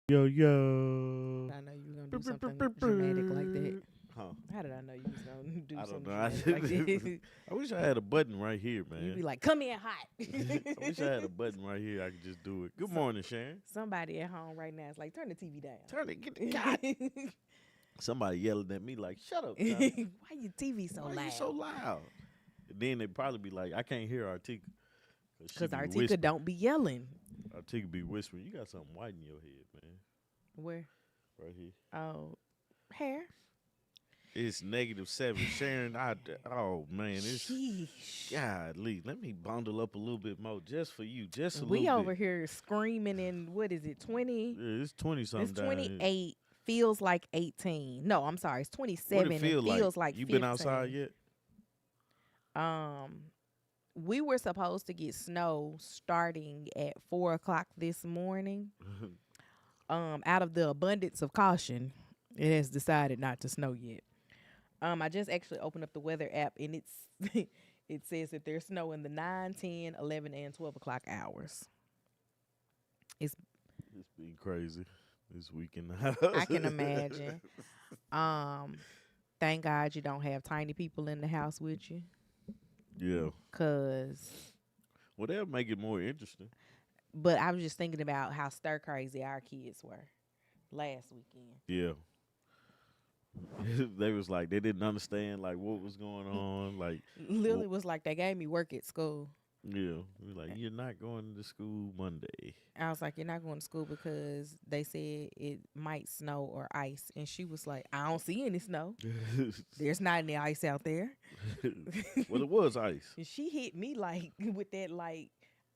Yo, yo. I know you were gonna do something dramatic like that. Huh? How did I know you was gonna do I don't something know. dramatic like that? I wish I had a button right here, You be man. like, "Come in hot." I wish I had a button right here. I could just do it. Good morning, Sharon. Somebody at home right now is like, "Turn the TV down." Turn it. Get the God. Somebody yelling at me like, "Shut up, Tommy. Why your TV so Why loud? you so loud?" Then they probably be like, "I can't hear Artika Because be Artika whispering. don't be yelling. Artika be whispering. You got something white in your head, man. Where? Right here. Oh, hair. It's -7. Sharon, oh man, it's Sheesh. godly. Let me bundle up a little bit more just for you, just a We little over bit. here screaming in what is it? 20? Yeah, it's 20 something. It's 28. Feels like 18. No, I'm sorry. It's What 27 it feel and like? feels like You 15. been outside yet? We were supposed to get snow starting at 4 o'clock this morning. Out of the abundance of caution, it has decided not to snow yet. I just actually opened up the weather app and it's it says that there's snow in the 9, 10, 11, and 12 o'clock hours. It's It's been crazy this week in the house. I can imagine. Thank God you don't have tiny people in the house with you, Yeah. 'cause. Well, that'll make it more interesting. But I was just thinking about how stir crazy our kids were last weekend. Yeah. They was like they didn't understand like what was going on. Like Lily was like, they gave me work at school. yeah, we like you're not going to school Monday. I was like, you're not going to school because they said it might snow or ice. And she was like, I don't see any snow. There's not any ice out there. Well, it was ice. And she hit me like with that like,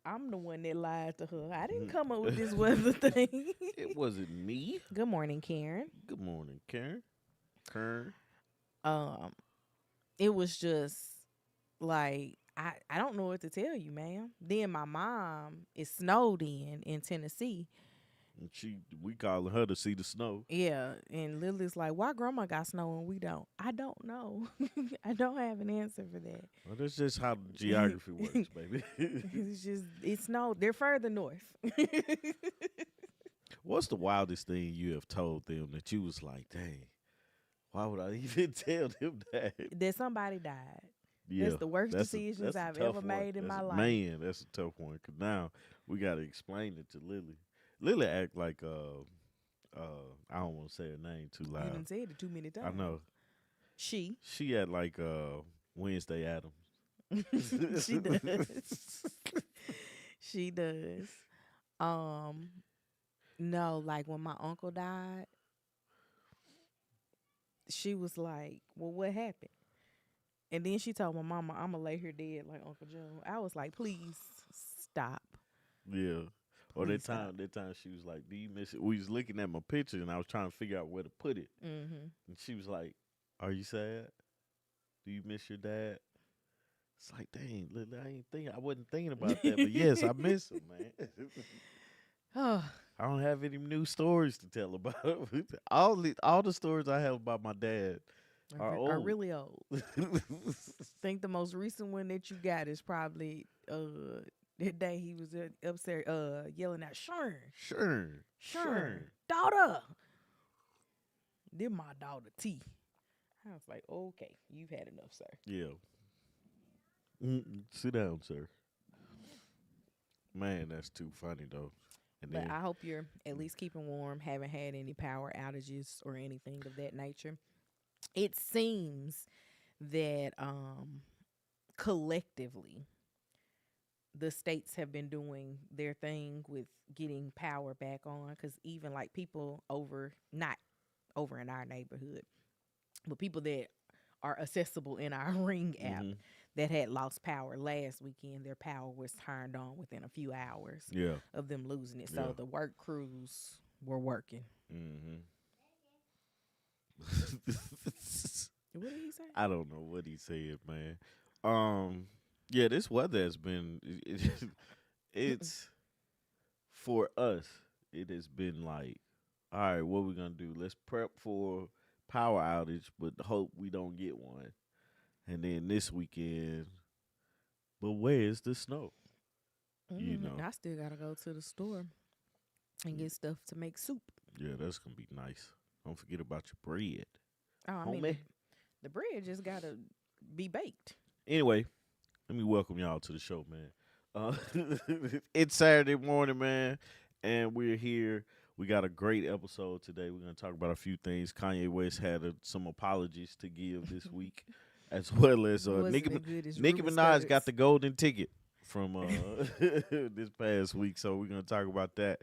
I'm the one that lied to her. I didn't come up with this weather thing. It wasn't me. Good morning, Karen. Good morning, Karen. Kern. It was just like I don't know what to tell you, ma'am. Then my mom is snowed in Tennessee. And we calling her to see the snow. Yeah, and Lily's like, why grandma got snow and we don't? I don't know. I don't have an answer for that. Well, that's just how geography works, baby. It snowed. They're further north. What's the wildest thing you have told them that you was like, dang, why would I even tell them that? That somebody died. Yeah, That's the worst decisions a I've tough ever made in my life. Man, that's a tough one. Cause now we got to explain it to Lily. Lily act like I don't want to say her name too loud. You done said it too many times. I know. She act like Wednesday Adams. she does. She does. No, like when my uncle died, she was like, well, what happened? And then she told my mama, I'm going to lay her dead like Uncle Joe. I was like, please stop. Yeah. Or Please that time she was like, do you miss it? We was looking at my picture and I was trying to figure out where to put it. Mm-hmm. And she was like, are you sad? Do you miss your dad? It's like, dang, Lily, I wasn't thinking about that. But yes, I miss him, man. I don't have any new stories to tell about him. All the stories I have about my dad are old. Are really old. Think the most recent one that you got is probably that day he was upstairs yelling out, Shern, daughter. Then my daughter T. I was like, okay, you've had enough, sir. Yeah. Sit down, sir. Man, that's too funny though. And But then, I hope you're at least keeping warm, haven't had any power outages or anything of that nature. It seems that collectively the states have been doing their thing with getting power back on, because even like people not over in our neighborhood, but people that are accessible in our Ring app that had lost power last weekend, their power was turned on within a few hours yeah. of them losing it. Yeah. So the work crews were working. Mm-hmm. What did he say? I don't know what he said, man. Um, yeah, this weather has been. It's for us. It has been like, all right, what we gonna do? Let's prep for power outage, but hope we don't get one. And then this weekend, but where's the snow? You know, I still gotta go to the store and get stuff to make soup. yeah, that's gonna be nice. Don't forget about your bread, Oh, I mean homie. the bread just gotta be baked. Anyway, let me welcome y'all to the show, man. Uh, it's Saturday morning, man, and we're here. We got a great episode today. We're going to talk about a few things. Kanye West had some apologies to give this week, as well as Wasn't as good as Nicki Ruben Minaj got Studdard's. the golden ticket from this past week, so we're going to talk about that.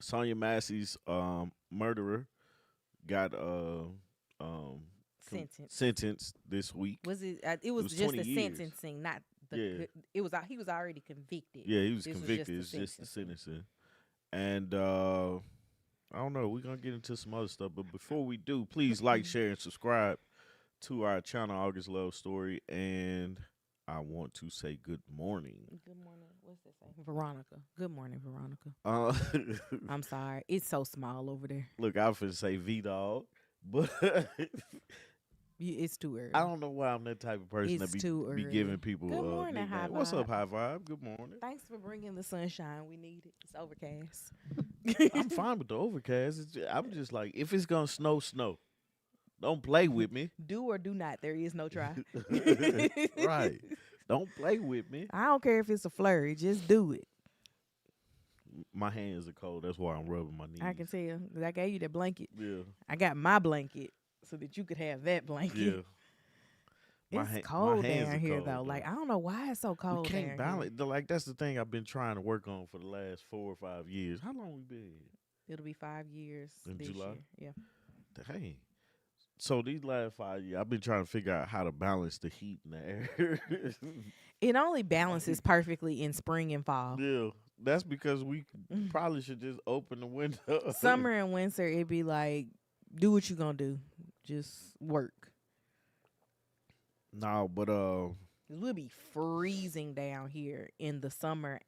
Sonya Massey's murderer got um, Sentence. sentenced this week. Was it? It was was just 20 the years. sentencing, not the. Yeah. It was. He was already convicted. Yeah, he was This was convicted. just the It's just the sentencing. sentencing. And I don't know. We're gonna get into some other stuff, but before we do, please like, share, and subscribe to our channel, August Love Story. And I want to say good morning. Good morning. What's that say? Veronica. Good morning, Veronica. Uh, I'm sorry. It's so small over there. look, I was finna say V Dog, but It's too early. I don't know why I'm that type of person It's that too be early. giving people. Good morning, nicknames. High What's up, Vibe? High Vibe? Good morning. Thanks for bringing the sunshine. We need it. It's overcast. I'm fine with the overcast. I'm just like, if it's gonna snow, snow. Don't play with me. Do or do not. There is no try. Right. Don't play with me. I don't care if it's a flurry. Just do it. My hands are cold. That's why I'm rubbing my knees. I can tell. 'Cause I gave you that blanket. Yeah. I got my blanket so that you could have that blanket. Yeah. It's cold hands down are here cold, though. Like I don't know why it's so we cold can't down balance. here. Like that's the thing I've been trying to work on for the last 4 or 5 years. How long we been here? It'll be 5 years In this July? year. Yeah. Dang. So these last 5 years, I've been trying to figure out how to balance the heat and the air. It only balances perfectly in spring and fall. Yeah, that's because we probably should just open the window. Summer and winter, it'd be like, do what you gonna do. Just work. No, but 'Cause we'll be freezing down here in the summer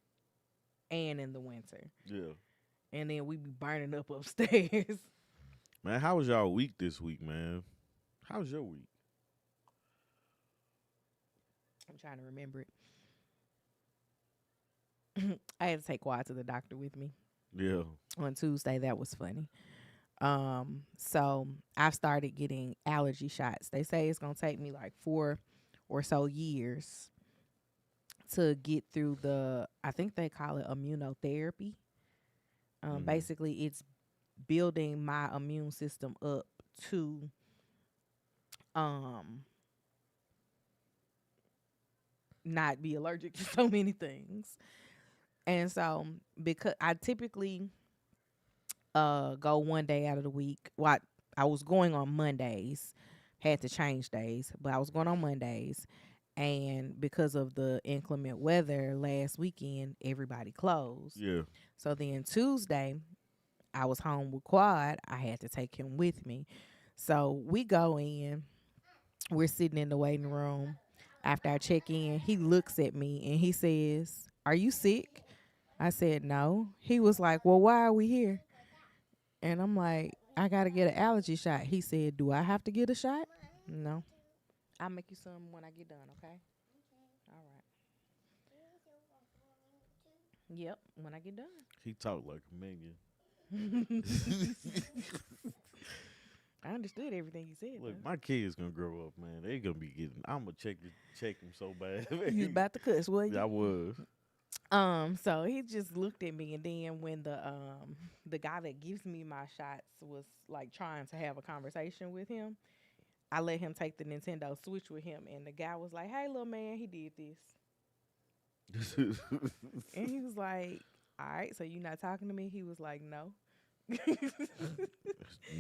and in the winter. yeah. And then we be burning up upstairs. Man, how was y'all week this week, man? How was your week? I'm trying to remember it. I had to take Quad to the doctor with me Yeah. on Tuesday. That was funny. So I've started getting allergy shots. They say it's gonna take me like 4 or so years to get through I think they call it immunotherapy. Basically it's building my immune system up to not be allergic to so many things. And so because I typically go one day out of the week. Well, I was going on Mondays, had to change days, but I was going on Mondays. And because of the inclement weather last weekend, everybody closed. Yeah. So then Tuesday, I was home with Quad. I had to take him with me. So we go in. We're sitting in the waiting room. After I check in, he looks at me and he says, "Are you sick?" I said, "No." He was like, "Well, why are we here?" And I'm like, "I got to get an allergy shot." He said, "Do I have to get a shot?" "No. I'll make you some when I get done, okay?" All right. Yep, when I get done. He talked like a minion. I understood everything you said. Look, my kids gonna grow up, man. They gonna be getting. I'm gonna check them so bad. You was about to cuss, wasn't you? I was. So he just looked at me, and then when the guy that gives me my shots was like trying to have a conversation with him, I let him take the Nintendo Switch with him, and the guy was like, "Hey, little man, he did this," and he was like, "All right, so you not talking to me?" He was like, "No."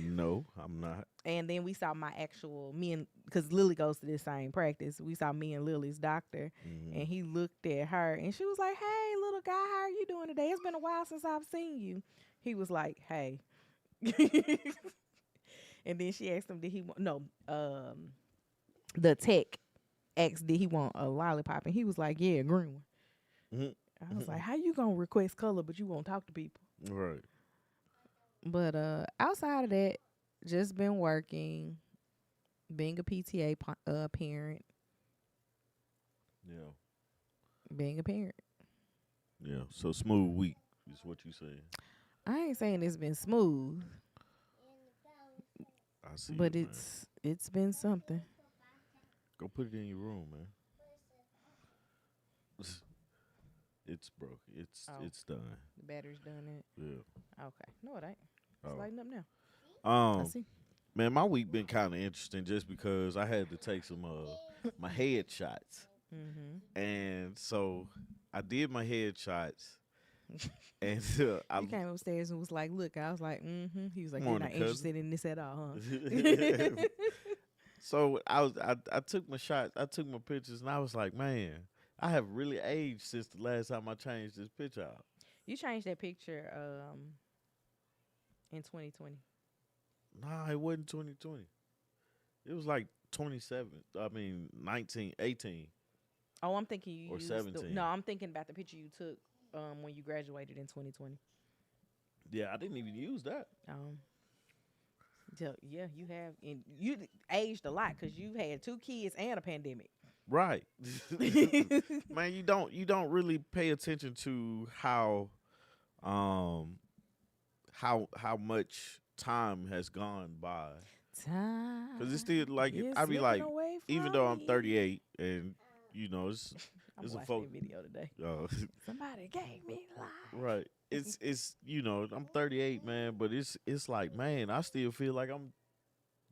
No, I'm not. And then we saw because Lily goes to this same practice. We saw me and Lily's doctor, and he looked at her, and she was like, "Hey, little guy, how are you doing today? It's been a while since I've seen you." He was like, "Hey." And then she asked him, did he want, no, the tech asked, did he want a lollipop? And he was like, yeah, a green one. Mhm. I was like, how you gonna request color, but you won't talk to people? Right. But outside of that, just been working, being a PTA parent, Yeah. being a parent. Yeah. So smooth week is what you saying. I ain't saying it's been smooth, I see but it, man. it's been something. Go put it in your room, man. It's broke. Oh. It's done. The battery's done it. Yeah. Okay. No, it ain't. It's Oh. lighting up now. I see. Man, my week been kind of interesting just because I had to take some my head shots, Mm-hmm. and so I did my head shots, and I You came upstairs and was like, "Look," I was like, "Mm-hmm." He was like, "You're morning, not interested in this at all, cousin. huh?" So I took my shots, I took my pictures, and I was like, man, I have really aged since the last time I changed this picture out. You changed that picture in 2020. Nah, it wasn't 2020. It was like 27. I mean, 19, 18 Oh, I'm thinking you or used 17. no, I'm thinking about the picture you took when you graduated in 2020. Yeah, I didn't even use that. Yeah, you have, and you aged a lot because you had 2 kids and a pandemic. Right. Man, you don't really pay attention to um how much time has gone by. Time Cuz it's still like is I be slipping like away even from though I'm me. 38 and it's I'm it's a watching folk that video today. Somebody gave me life. right. It's I'm 38, man, but it's like, man, I still feel like I'm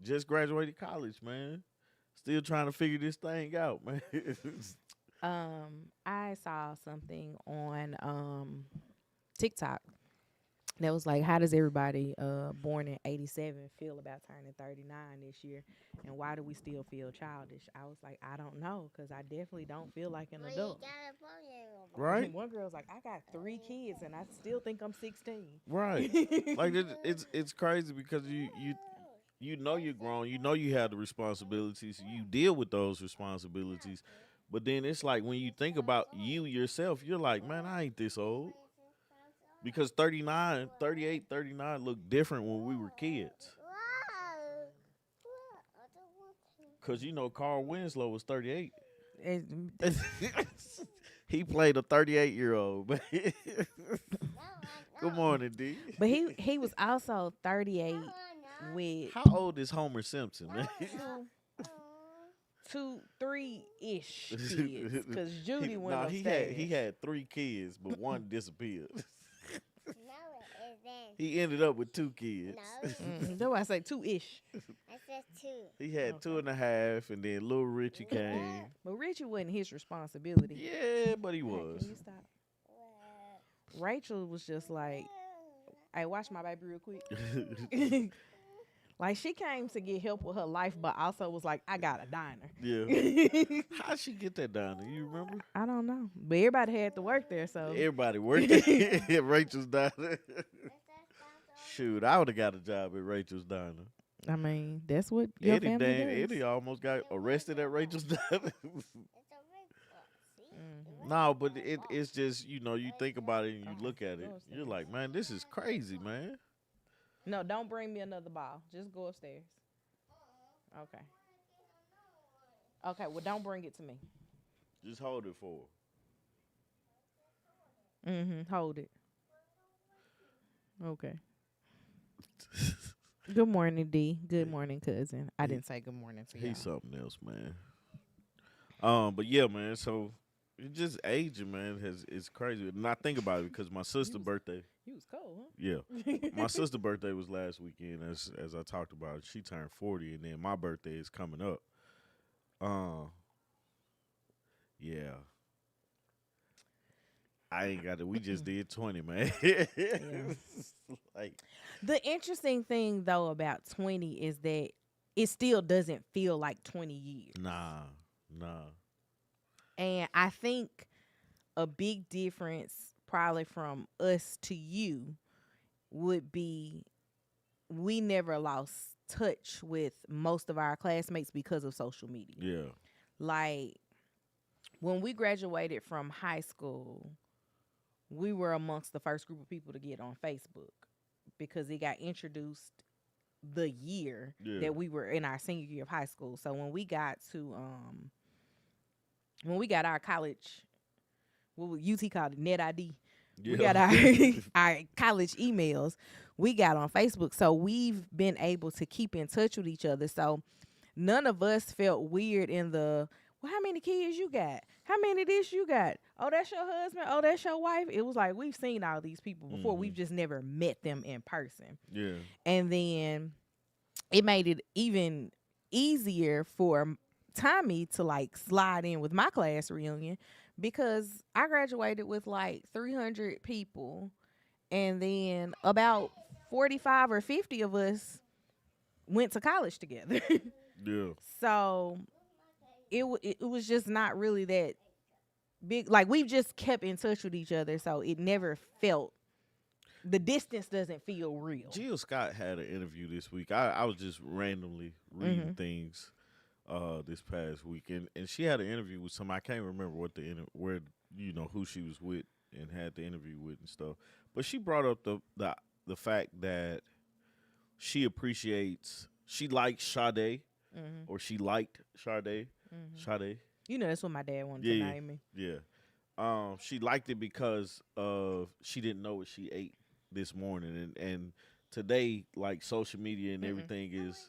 just graduated college, man. Still trying to figure this thing out, man. I saw something on TikTok that was like, how does everybody born in 87 feel about turning 39 this year, and why do we still feel childish? I was like, I don't know, because I definitely don't feel like an adult. Right? One girl's like, I got 3 kids and I still think I'm 16. Right. Like it's crazy because you know you're grown, you know you have the responsibilities, you deal with those responsibilities. But then it's like when you think about you yourself, you're like, man, I ain't this old. Because 39, 38, 39 look different when we were kids. Because, Carl Winslow was 38. He played a 38-year-old. Good morning, D. But he was also 38 with How old is Homer Simpson, man? 2, 3-ish kids, because Judy went Nah, upstairs. he had 3 kids, but one disappeared. He ended up with 2 kids. That's why I say 2-ish. I said 2. He had 2.5, and then little Richie came. But Richie wasn't his responsibility. Yeah, but he Hey, was. can you stop? Rachel was just like, hey, watch my baby real quick. Like, she came to get help with her life, but also was like, I got a diner. Yeah. How'd she get that diner? You remember? I don't know. But everybody had to work there, so. Everybody worked at Rachel's diner. Shoot, I would have got a job at Rachel's diner. I mean, that's what your family does. Eddie almost got arrested at Rachel's diner. No, but it's just, you think about it and you look at it. You're like, man, this is crazy, man. No, don't bring me another ball. Just go upstairs. Okay. Okay, well, don't bring it to me. Just hold it for her. Mm-hmm. Hold it. Okay. Good morning, D. Good morning, cousin. I didn't say good morning to you. He's something else, man. But yeah, man, so it just aging, man, it's crazy. And I think about it because my sister's birthday. You was cold, huh? Yeah. My sister's birthday was last weekend, as I talked about. She turned 40, and then my birthday is coming up. Yeah. I ain't got it. We just did 20, man. Yeah. Like, the interesting thing, though, about 20 is that it still doesn't feel like 20 years. Nah. And I think a big difference probably from us to you would be we never lost touch with most of our classmates because of social media. Yeah. Like when we graduated from high school, we were amongst the first group of people to get on Facebook because it got introduced the year Yeah. that we were in our senior year of high school. So when we got our college, what UT called it, net ID. We got our our college emails. We got on Facebook, so we've been able to keep in touch with each other. So none of us felt weird in the, well, how many kids you got? How many this you got? Oh, that's your husband. Oh, that's your wife. It was like we've seen all these people before. Mhm. We've just never met them in person. Yeah. And then it made it even easier for Tommy to like slide in with my class reunion because I graduated with like 300 people, and then about 45 or 50 of us went to college together. Yeah. So it was just not really that big. Like we've just kept in touch with each other, so it never felt, the distance doesn't feel real. Jill Scott had an interview this week. I was just randomly reading things this past week, and she had an interview with somebody. I can't remember what where who she was with and had the interview with and stuff. But she brought up the fact that she likes Sade, or she liked Sade. Sade. You know, that's what my dad wanted to name me. Yeah. She liked it because of she didn't know what she ate this morning, and today, like, social media and everything is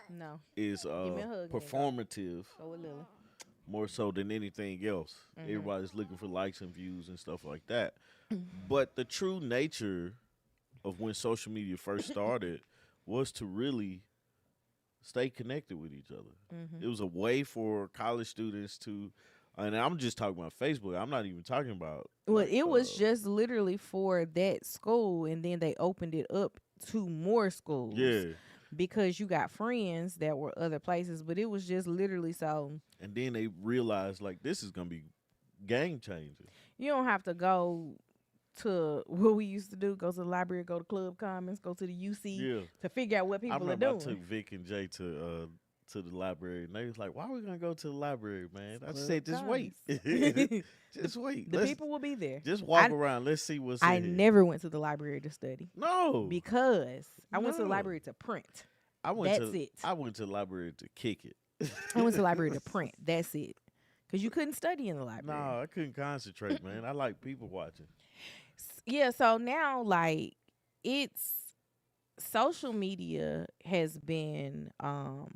Give me a hug. performative Go with Lily. more so than anything else. Everybody's looking for likes and views and stuff like that. But the true nature of when social media first started was to really stay connected with each other. It was a way for college students to, and I'm just talking about Facebook. I'm not even talking about. Well, it was just literally for that school, and then they opened it up to more schools. Yeah. Because you got friends that were other places, but it was just literally so. And then they realized, like, this is gonna be game changing. You don't have to go to what we used to do: go to the library, go to Club Commons, go to the UC to figure out what people are doing. I took Vic and Jay to the library, and they was like, "Why are we gonna go to the library, man?" I said, "Just wait, just wait. The people will be there. Just walk around. Let's see what's." I never went to the library to study. No, because I went to the library to print. I went to the library to kick it. I went to the library to print. That's it. Because you couldn't study in the library. No, I couldn't concentrate, man. I like people watching. Yeah, so now, like, it's social media has been a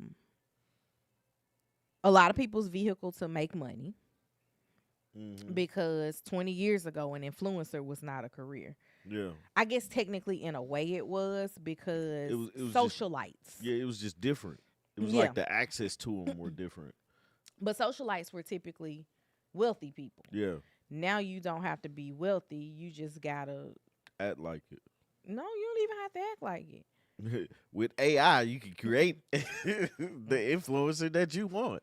lot of people's vehicle to make money. Because 20 years ago, an influencer was not a career. Yeah. I guess technically in a way it was, because it was socialites. It was just different. It was like the access to them were different. But socialites were typically wealthy people. Yeah. Now you don't have to be wealthy. You just got to act like it. No, you don't even have to act like it. With AI, you can create the influencer that you want.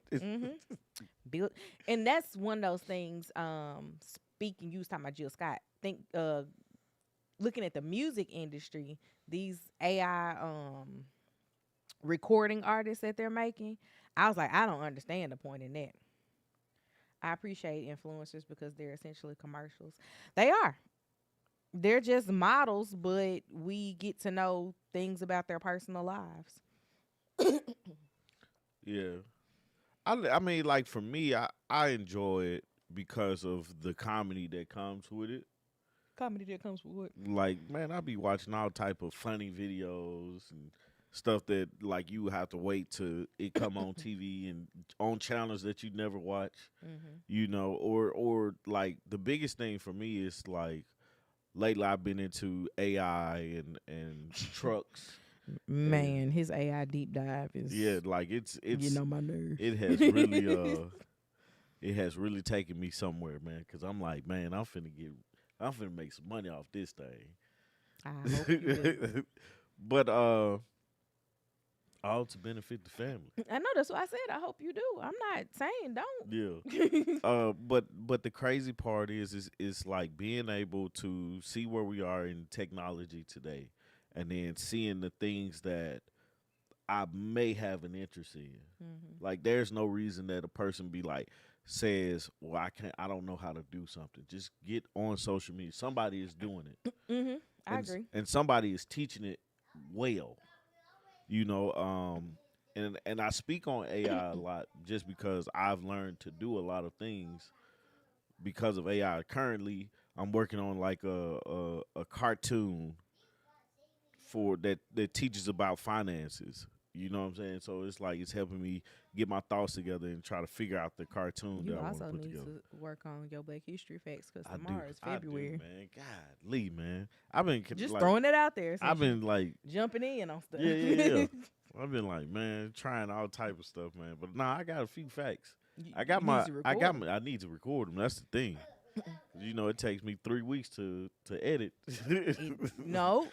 Build, and that's one of those things. Speaking, you was talking about Jill Scott. Looking at the music industry, these AI recording artists that they're making, I was like, I don't understand the point in that. I appreciate influencers because they're essentially commercials. They are. They're just models, but we get to know things about their personal lives. Yeah. I mean, like, for me, I enjoy it because of the comedy that comes with it. Comedy that comes with what? Like, man, I be watching all type of funny videos and stuff that, like, you have to wait till it come on TV and on channels that you never watch, you know, or like the biggest thing for me is, like, lately I've been into AI and trucks. Man, his AI deep dive is like it's getting on my nerves. It has really it has really taken me somewhere, man, because I'm like, man, I'm finna make some money off this thing. I hope you do. But all to benefit the family. I know, that's what I said. I hope you do. I'm not saying don't. Yeah. But the crazy part is like being able to see where we are in technology today and then seeing the things that I may have an interest in. Mm-hmm. Like there's no reason that a person be like says, "Well, I don't know how to do something." Just get on social media. Somebody is doing it, Mm-hmm. I and agree. and somebody is teaching it well. You know, and I speak on AI a lot just because I've learned to do a lot of things because of AI. Currently, I'm working on like a cartoon for that teaches about finances. You know what I'm saying? So it's like it's helping me get my thoughts together and try to figure out the cartoon that You I want to also put need together. to work on your Black History facts because I do, tomorrow is I do, February. man. God, Lee, man. I've been Just like, throwing it out there I've since you been like, jumping in on stuff. yeah, yeah, yeah. I've been like, man, trying all type of stuff, man. But nah, I got a few facts. You need to record 'em. I need to record them. That's the thing. You know, it takes me 3 weeks to edit. No,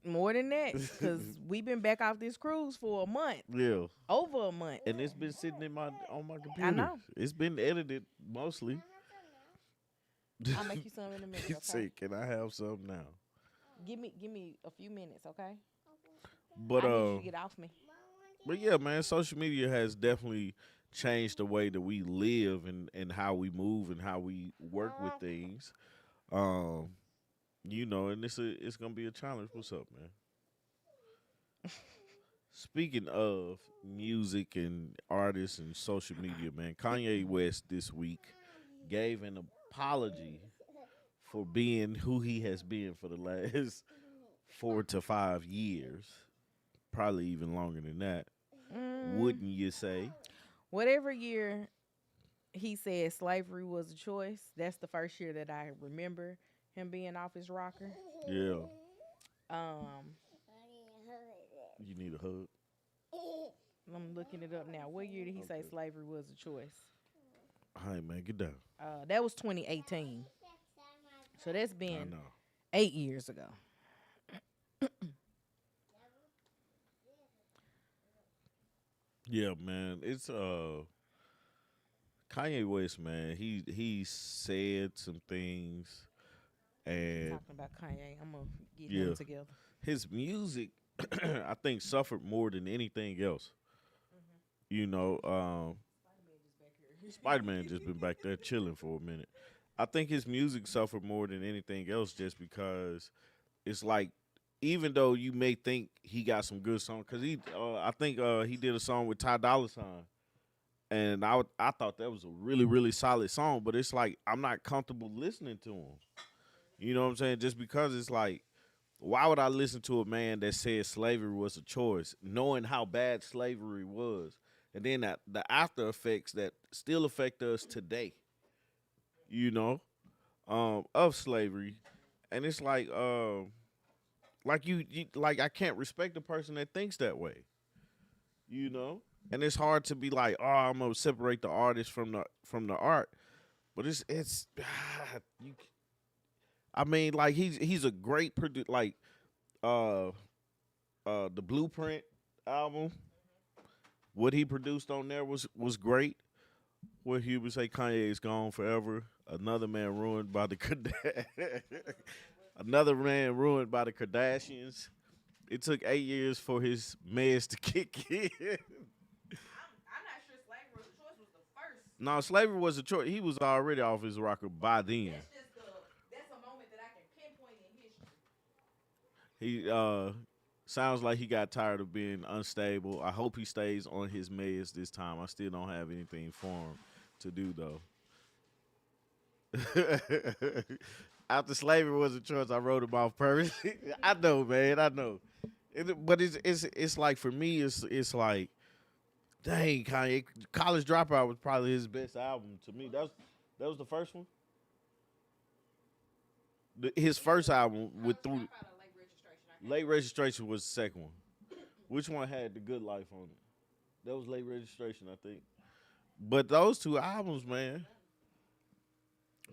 more than that, because we've been back off this cruise for a month, Yeah, over a month. and it's been sitting in my on my I computer. know. It's been edited mostly. I'll make you some in a minute, You okay? say, can I have some now? Give me a few minutes, okay? But I need you to get off me. but yeah, man, social media has definitely changed the way that we live and how we move and how we work with things. Um, you know, and it's gonna be a challenge. What's up, man? Speaking of music and artists and social media, man, Kanye West this week gave an apology for being who he has been for the last 4 to 5 years, probably even longer than that. Mm, Wouldn't you say? whatever year he said slavery was a choice, that's the first year that I remember him being off his rocker. Yeah. Um, You need a hug. I'm looking it up now. What year did he say Okay. slavery was a choice? All right, man, get down. That was 2018. So that's I been know. 8 years ago. Yeah, man. It's Kanye West, man. He said some things, and Talking about Kanye, I'm gonna get him yeah, together. his music, I think, suffered more than anything else. You know, Spider Man just been back there chilling for a minute. I think his music suffered more than anything else, just because it's like, even though you may think he got some good songs, because I think he did a song with Ty Dolla Sign, and I thought that was a really really solid song, but it's like I'm not comfortable listening to him. You know what I'm saying? Just because it's like, why would I listen to a man that said slavery was a choice, knowing how bad slavery was, and then that the after effects that still affect us today, you know, of slavery, and it's like you like I can't respect a person that thinks that way, you know, and it's hard to be like, oh, I'm gonna separate the artist from the art, but it's you, I mean, like he's a great like uh the Blueprint album. What he produced on there was great. What he would say, Kanye is gone forever. Another man ruined by the another man ruined by the Kardashians. It took 8 years for his meds to kick in. I'm not sure slavery was a choice was the first. No, slavery was a choice. He was already off his rocker by then. That's a moment that I can pinpoint in history. He sounds like he got tired of being unstable. I hope he stays on his meds this time. I still don't have anything for him to do though. After slavery was a choice, I wrote him off purposely. I know, man. I know. But it's like for me, it's like, dang, Kanye. College Dropout was probably his best album to me. That was the first one. His first album with through Dropout or late registration. I can't Late Registration was the second one. Which one had the Good Life on it? That was Late Registration, I think. But those two albums, man.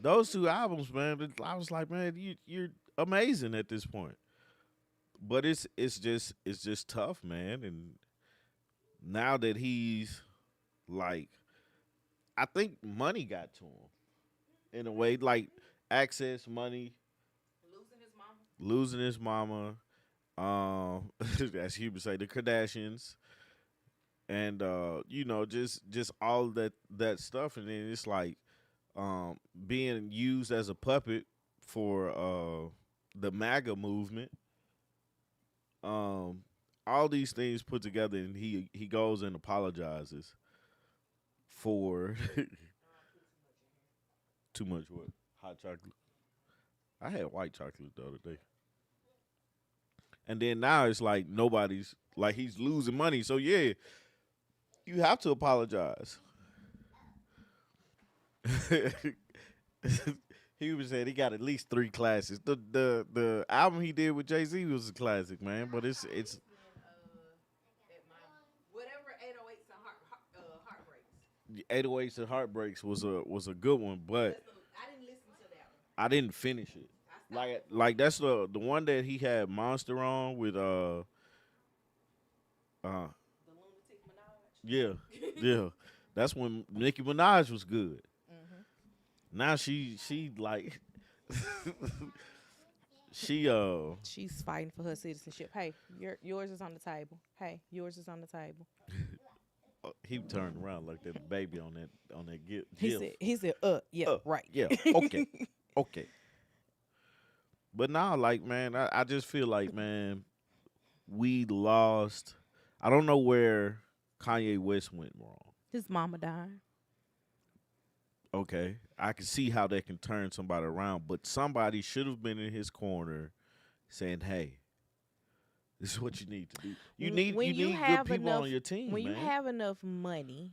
Those two albums, man. I was like, man, you're amazing at this point. But it's just tough, man. And now that he's like, I think money got to him in a way, like access, money, losing his mama. losing his mama, as he would say, the Kardashians, and just all that stuff, and then it's like being used as a puppet for the MAGA movement. Um, all these things put together, and he goes and apologizes for too much what hot chocolate. I had white chocolate the other day, and then now it's like nobody's like he's losing money. So yeah, you have to apologize. He was saying he got at least 3 classes. The album he did with Jay-Z was a classic, man. But it's Whatever 808s and heartbreaks. 808s and Heartbreaks was a good one, but I didn't listen to that one. I didn't finish it. Like that's the one that he had Monster on with The Lunatic Minaj. yeah yeah, that's when Nicki Minaj was good. Now she like she She's fighting for her citizenship. Hey, yours is on the table. Hey, yours is on the table. he turned around like that baby on that gift. He said, yeah, right. Yeah, okay, okay. But now, like, man, I just feel like, man, we lost. I don't know where Kanye West went wrong. His mama died. Okay, I can see how that can turn somebody around, but somebody should have been in his corner, saying, "Hey, this is what you need to do. You need When you you need have good people enough- on your team, When man." you have enough money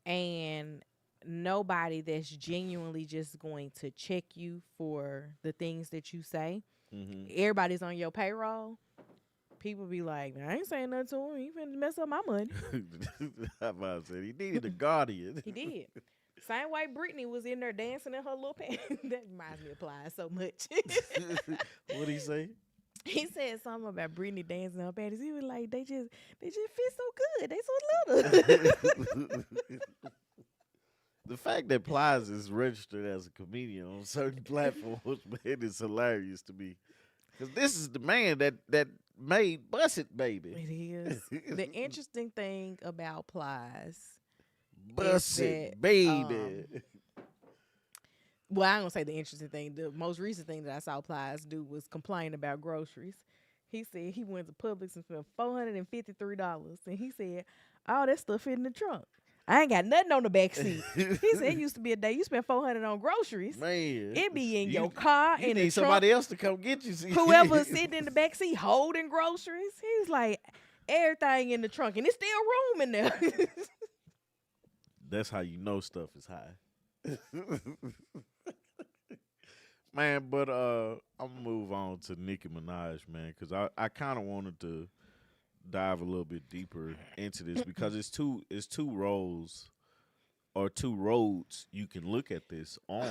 and nobody that's genuinely just going to check you for the things that you say, everybody's on your payroll. People be like, I ain't saying nothing to him. He finna mess up my money. How about I said he needed a guardian. He did. Same way Brittany was in there dancing in her little pants. That reminds me of Plies so much. What'd he say? He said something about Brittany dancing in her panties. He was like, they just fit so good. They so little. The fact that Plies is registered as a comedian on certain platforms, man, is hilarious to me. Because this is the man that made Bust It, Baby. It is. The interesting thing about Plies, Bust It, Baby. well, I ain't gonna say the interesting thing. The most recent thing that I saw Plies do was complain about groceries. He said he went to Publix and spent $453, and he said, "All that stuff fit in the trunk. I ain't got nothing on the back seat." He said it used to be a day you spent $400 on groceries. Man, It be in your car you in need the somebody trunk. else to come get you. Whoever sitting in the back seat holding groceries, he was like, everything in the trunk, and it's still room in there. That's how you know stuff is high. Man, but I'm gonna move on to Nicki Minaj, man, because I kind of wanted to dive a little bit deeper into this because it's two roles or two roads you can look at this on.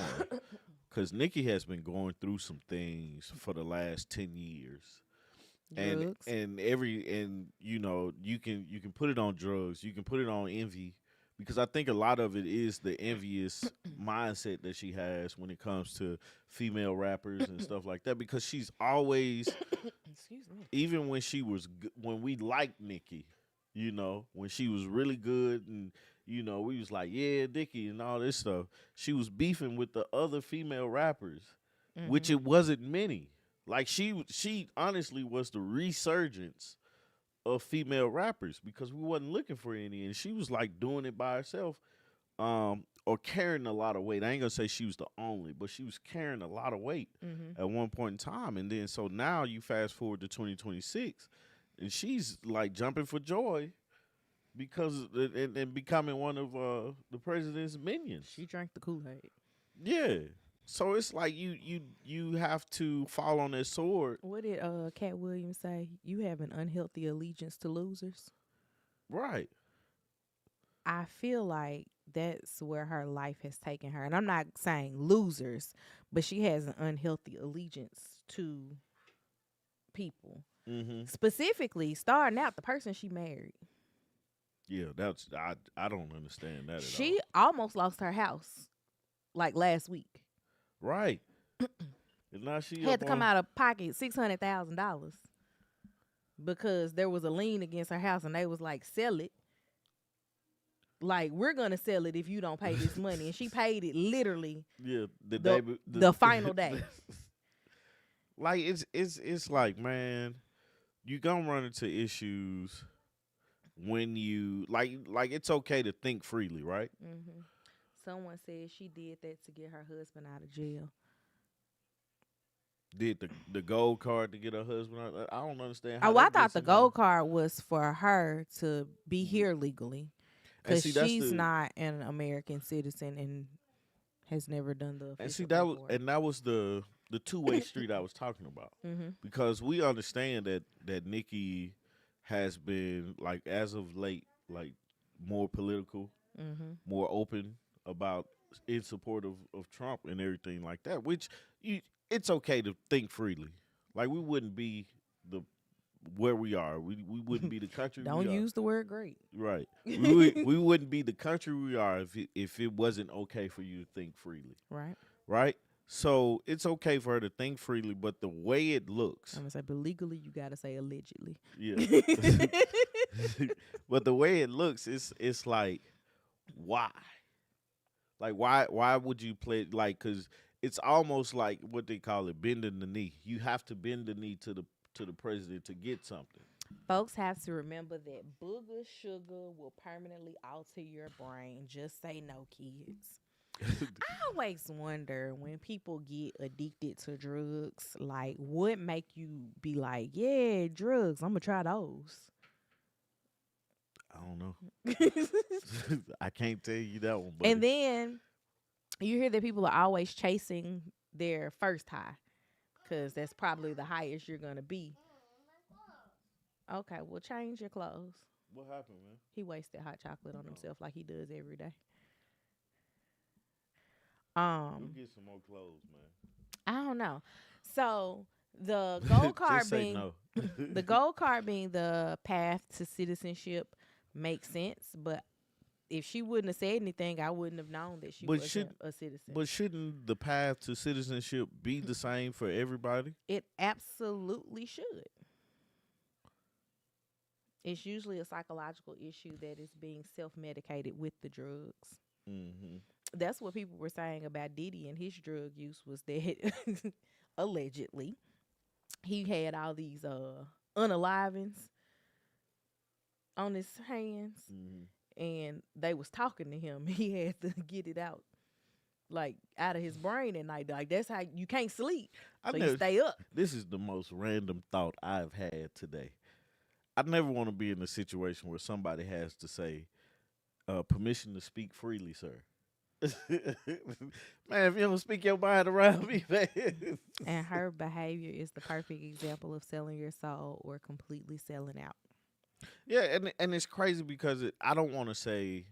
Because Nicki has been going through some things for the last 10 years. Drugs. And you can put it on drugs, you can put it on envy, because I think a lot of it is the envious mindset that she has when it comes to female rappers and stuff like that. Because she's always, Excuse me. even when she was when we liked Nicki, when she was really good, and we was like, yeah, Nicki and all this stuff. She was beefing with the other female rappers, which it wasn't many. Like she honestly was the resurgence of female rappers because we wasn't looking for any, and she was like doing it by herself, or carrying a lot of weight. I ain't gonna say she was the only, but she was carrying a lot of weight at one point in time. And then so now you fast forward to 2026, and she's like jumping for joy because and becoming one of the president's minions. She drank the Kool-Aid. Yeah. So it's like you have to fall on that sword. What did Cat Williams say? You have an unhealthy allegiance to losers. Right. I feel like that's where her life has taken her. And I'm not saying losers, but she has an unhealthy allegiance to people. Specifically, starting out, the person she married. Yeah, that's I don't understand that at all. She almost lost her house like last week. Right. And now she Had to come out of pocket $600,000. because there was a lien against her house, and they was like, sell it. Like, we're gonna sell it if you don't pay this money. And she paid it literally Yeah, the the day the final day. like it's like, man, you gonna run into issues when you like it's okay to think freely, right? hmm Someone said she did that to get her husband out of jail. Did the gold card to get her husband out. I don't understand how Oh, I that thought gets the in there. gold card was for her to be Yeah. here legally, And because see that's she's the not an American citizen and has never done the and see official paperwork. that was the two-way street I was talking about. hmm Because we understand that Nikki has been, like, as of late, like, more political, hmm more open about in support of Trump and everything like that, which it's okay to think freely. Like, we wouldn't be the where we are. We wouldn't be the country we Don't are. use the word great. Right. We wouldn't be the country we are if it wasn't okay for you to think freely. Right. Right? So it's okay for her to think freely, but the way it looks, I'm gonna say, but legally, you gotta say allegedly. yeah. But the way it looks, it's like, why? Like, why would you play, like, cuz it's almost like what they call it, bending the knee. You have to bend the knee to the president to get something. Folks have to remember that booger sugar will permanently alter your brain. Just say no, kids. I always wonder when people get addicted to drugs, like what make you be like, yeah, drugs, I'm gonna try those. I don't know. I can't tell you that one, buddy. And then you hear that people are always chasing their first high because that's probably the highest you're gonna be. Okay, well, change your clothes. What happened, man? He wasted hot chocolate on himself like he does every day. Go Um, get some more clothes, man. I don't know. So the gold card Just say being no. the gold card being the path to citizenship makes sense, but if she wouldn't have said anything, I wouldn't have known that she But wasn't a citizen. But shouldn't the path to citizenship be the same for everybody? It absolutely should. It's usually a psychological issue that is being self-medicated with the drugs. Mm-hmm. That's what people were saying about Diddy and his drug use was that allegedly he had all these unalivings on his hands, Mm-hmm. and they was talking to him. He had to get it out, like out of his brain at night. Like that's how you can't sleep, I so you never, stay up. this is the most random thought I've had today. I never want to be in a situation where somebody has to say, permission to speak freely, sir. Man, if you don't speak your mind around me, man. And her behavior is the perfect example of selling your soul or completely selling out. Yeah, and it's crazy because I don't want to say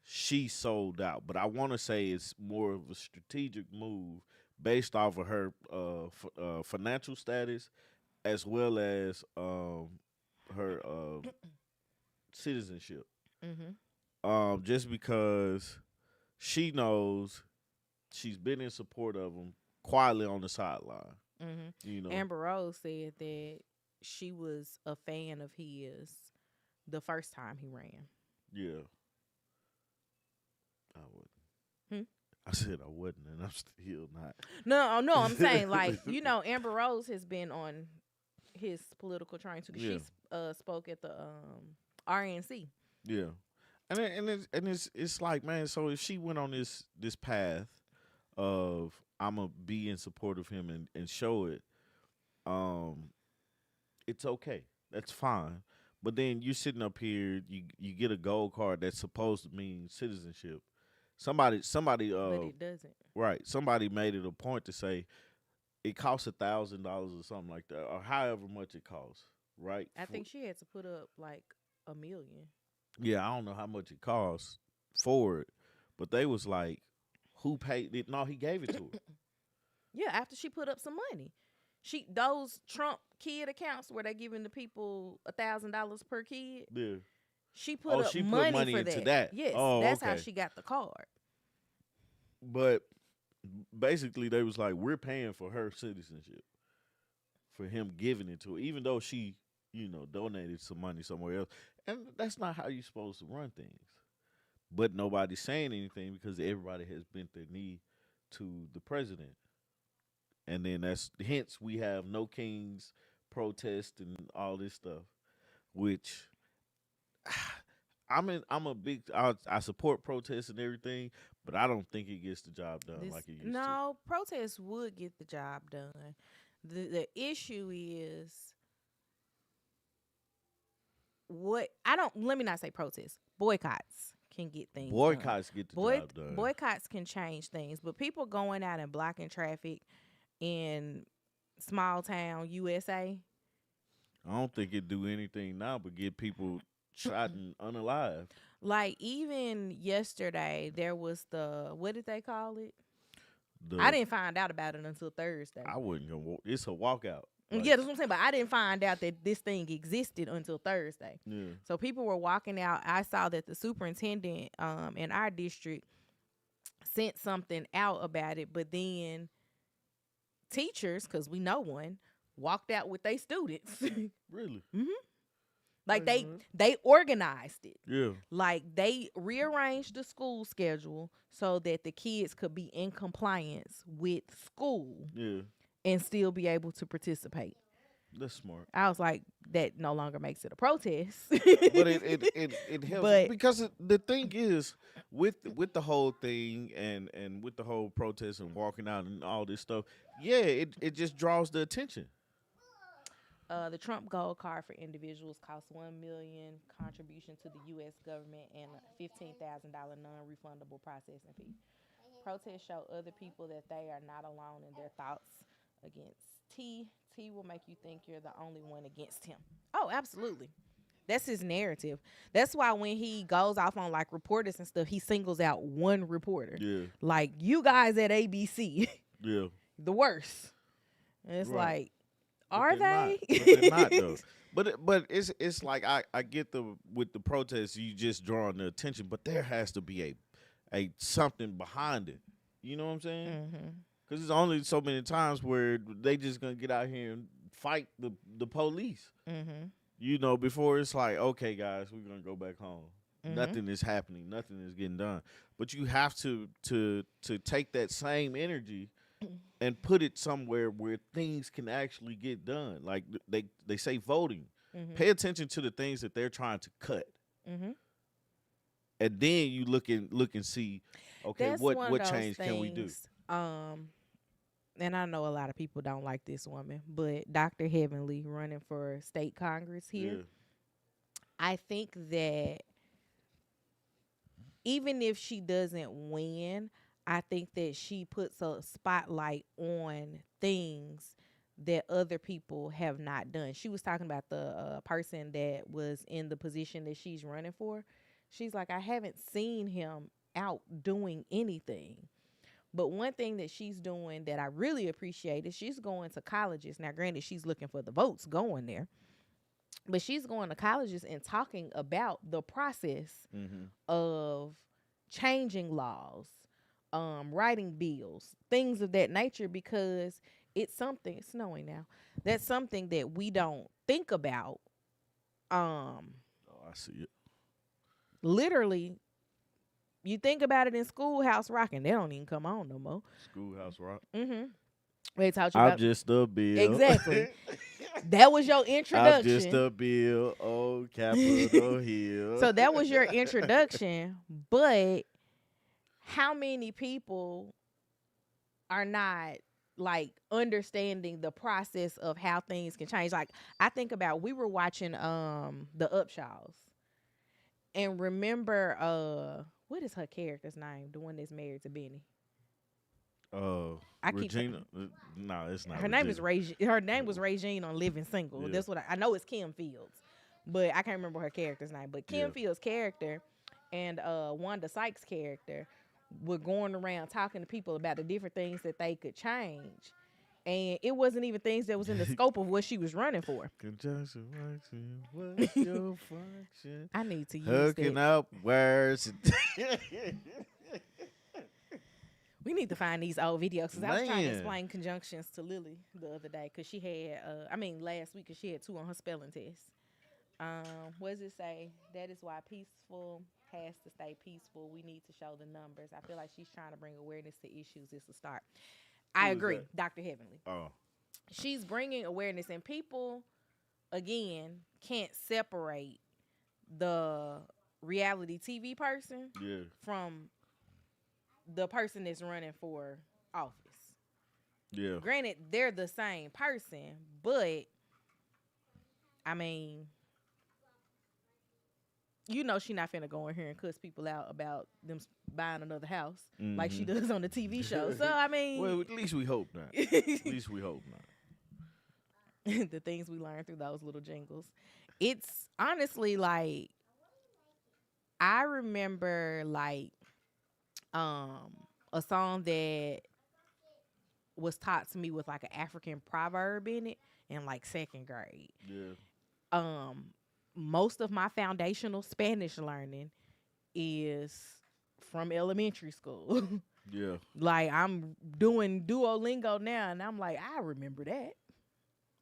she sold out, but I want to say it's more of a strategic move based off of her financial status as well as her citizenship. Mm-hmm. Just because she knows she's been in support of him quietly on the sideline. Mm-hmm. You know, Amber Rose said that she was a fan of his the first time he ran. yeah, I wouldn't. Hmm? I said I wouldn't, and I'm still not. No, I'm saying like Amber Rose has been on his political train too. 'Cause Yeah. she spoke at the RNC. Yeah, and it's like, man. So if she went on this path of I'm gonna be in support of him and show it, um, it's okay. That's fine. But then you sitting up here, you get a gold card that's supposed to mean citizenship. Somebody But it doesn't. right. Somebody made it a point to say it costs $1,000 or something like that, or however much it costs. Right. I think she had to put up like $1 million. Yeah, I don't know how much it costs for it, but they was like, who paid it? No, he gave it to her. Yeah, after she put up some money. Those Trump kid accounts where they giving the people $1,000 per kid. Yeah. She put up she put money, money for into that. that. Yes, Oh, that's how okay. she got the card. But basically, they was like, we're paying for her citizenship, for him giving it to her, even though she donated some money somewhere else. And that's not how you're supposed to run things. But nobody's saying anything because everybody has bent their knee to the president. And then that's hence we have no kings protest and all this stuff, which I'm a big I support protests and everything, but I don't think it gets the job done like it used to. No, protests would get the job done. The issue is what I don't. Let me not say protests. Boycotts can get things. Boycotts get the job done. Boycotts can change things, but people going out and blocking traffic in small town USA. I don't think it do anything now but get people shot and unalive. Like even yesterday, there was what did they call it? I didn't find out about it until Thursday. I wouldn't go. It's a walkout. Yeah, that's what I'm saying. But I didn't find out that this thing existed until Thursday. Yeah. So people were walking out. I saw that the superintendent in our district sent something out about it, but then teachers, because we know one, walked out with their students. Really? Mm-hmm. Like they organized it. Yeah. Like they rearranged the school schedule so that the kids could be in compliance with school. Yeah. And still be able to participate. That's smart. I was like, that no longer makes it a protest. But it helps. But because the thing is, with the whole thing and with the whole protest and walking out and all this stuff, yeah, it just draws the attention. The Trump Gold Card for individuals costs $1 million contribution to the U.S. government and a $15,000 non-refundable processing fee. Protests show other people that they are not alone in their thoughts against T. T will make you think you're the only one against him. Oh, absolutely. That's his narrative. That's why when he goes off on like reporters and stuff, he singles out one reporter. Yeah. Like, you guys at ABC. Yeah. The worst. And it's like, are they? But they're not though. But it's like I get with the protests, you just drawing the attention, but there has to be a something behind it. You know what I'm saying? Mm-hmm. Because there's only so many times where they just gonna get out here and fight the police. Mm-hmm. Before it's like, okay, guys, we're gonna go back home. Mm-hmm. Nothing is happening. Nothing is getting done. But you have to take that same energy and put it somewhere where things can actually get done. Like they say voting. Mm-hmm. Pay attention to the things that they're trying to cut. Mm-hmm. And then you look and see, okay, That's what change can we do? And I know a lot of people don't like this woman, but Dr. Heavenly running for state Congress here. Yeah. I think that even if she doesn't win, I think that she puts a spotlight on things that other people have not done. She was talking about the person that was in the position that she's running for. She's like, I haven't seen him out doing anything. But one thing that she's doing that I really appreciate is she's going to colleges. Now, granted, she's looking for the votes going there. But she's going to colleges and talking about the process of changing laws, writing bills, things of that nature, because it's snowing now. That's something that we don't think about. I see it. Literally, you think about it in Schoolhouse Rock, and they don't even come on no more. Schoolhouse Rock. Mm-hmm. They taught you about I'm just a bill. Exactly. That was your introduction. I'm just a bill on Capitol Hill. So that was your introduction, but how many people are not like understanding the process of how things can change? Like, I think about, we were watching the Upshaws, and remember what is her character's name? The one that's married to Benny. Regina. No, it's not. Her name is Regine. Her name was Regine on Living Single. Yeah. That's what I know. It's Kim Fields, but I can't remember her character's name. But Kim Fields' character and Wanda Sykes' character were going around talking to people about the different things that they could change, and it wasn't even things that was in the scope of what she was running for. Conjunction function. What's your function? I need to use hooking that. up words. We need to find these old videos because I was trying to Man. explain conjunctions to Lily the other day because she had, last week because she had 2 on her spelling test. What does it say? That is why peaceful has to stay peaceful. We need to show the numbers. I feel like she's trying to bring awareness to issues. It's a start. I Who is agree, that? Dr. Heavenly. Oh. She's bringing awareness, and people, again, can't separate the reality TV person Yeah. from the person that's running for office. Yeah. Granted, they're the same person, but I mean, you know, she not finna go in here and cuss people out about them buying another house like she does on the TV show. So I mean, Well, at least we hope not. At least we hope not. the things we learn through those little jingles. It's honestly like I remember like a song that was taught to me with like an African proverb in it in like 2nd grade. Yeah. Most of my foundational Spanish learning is from elementary school. Yeah. Like I'm doing Duolingo now and I'm like, I remember that.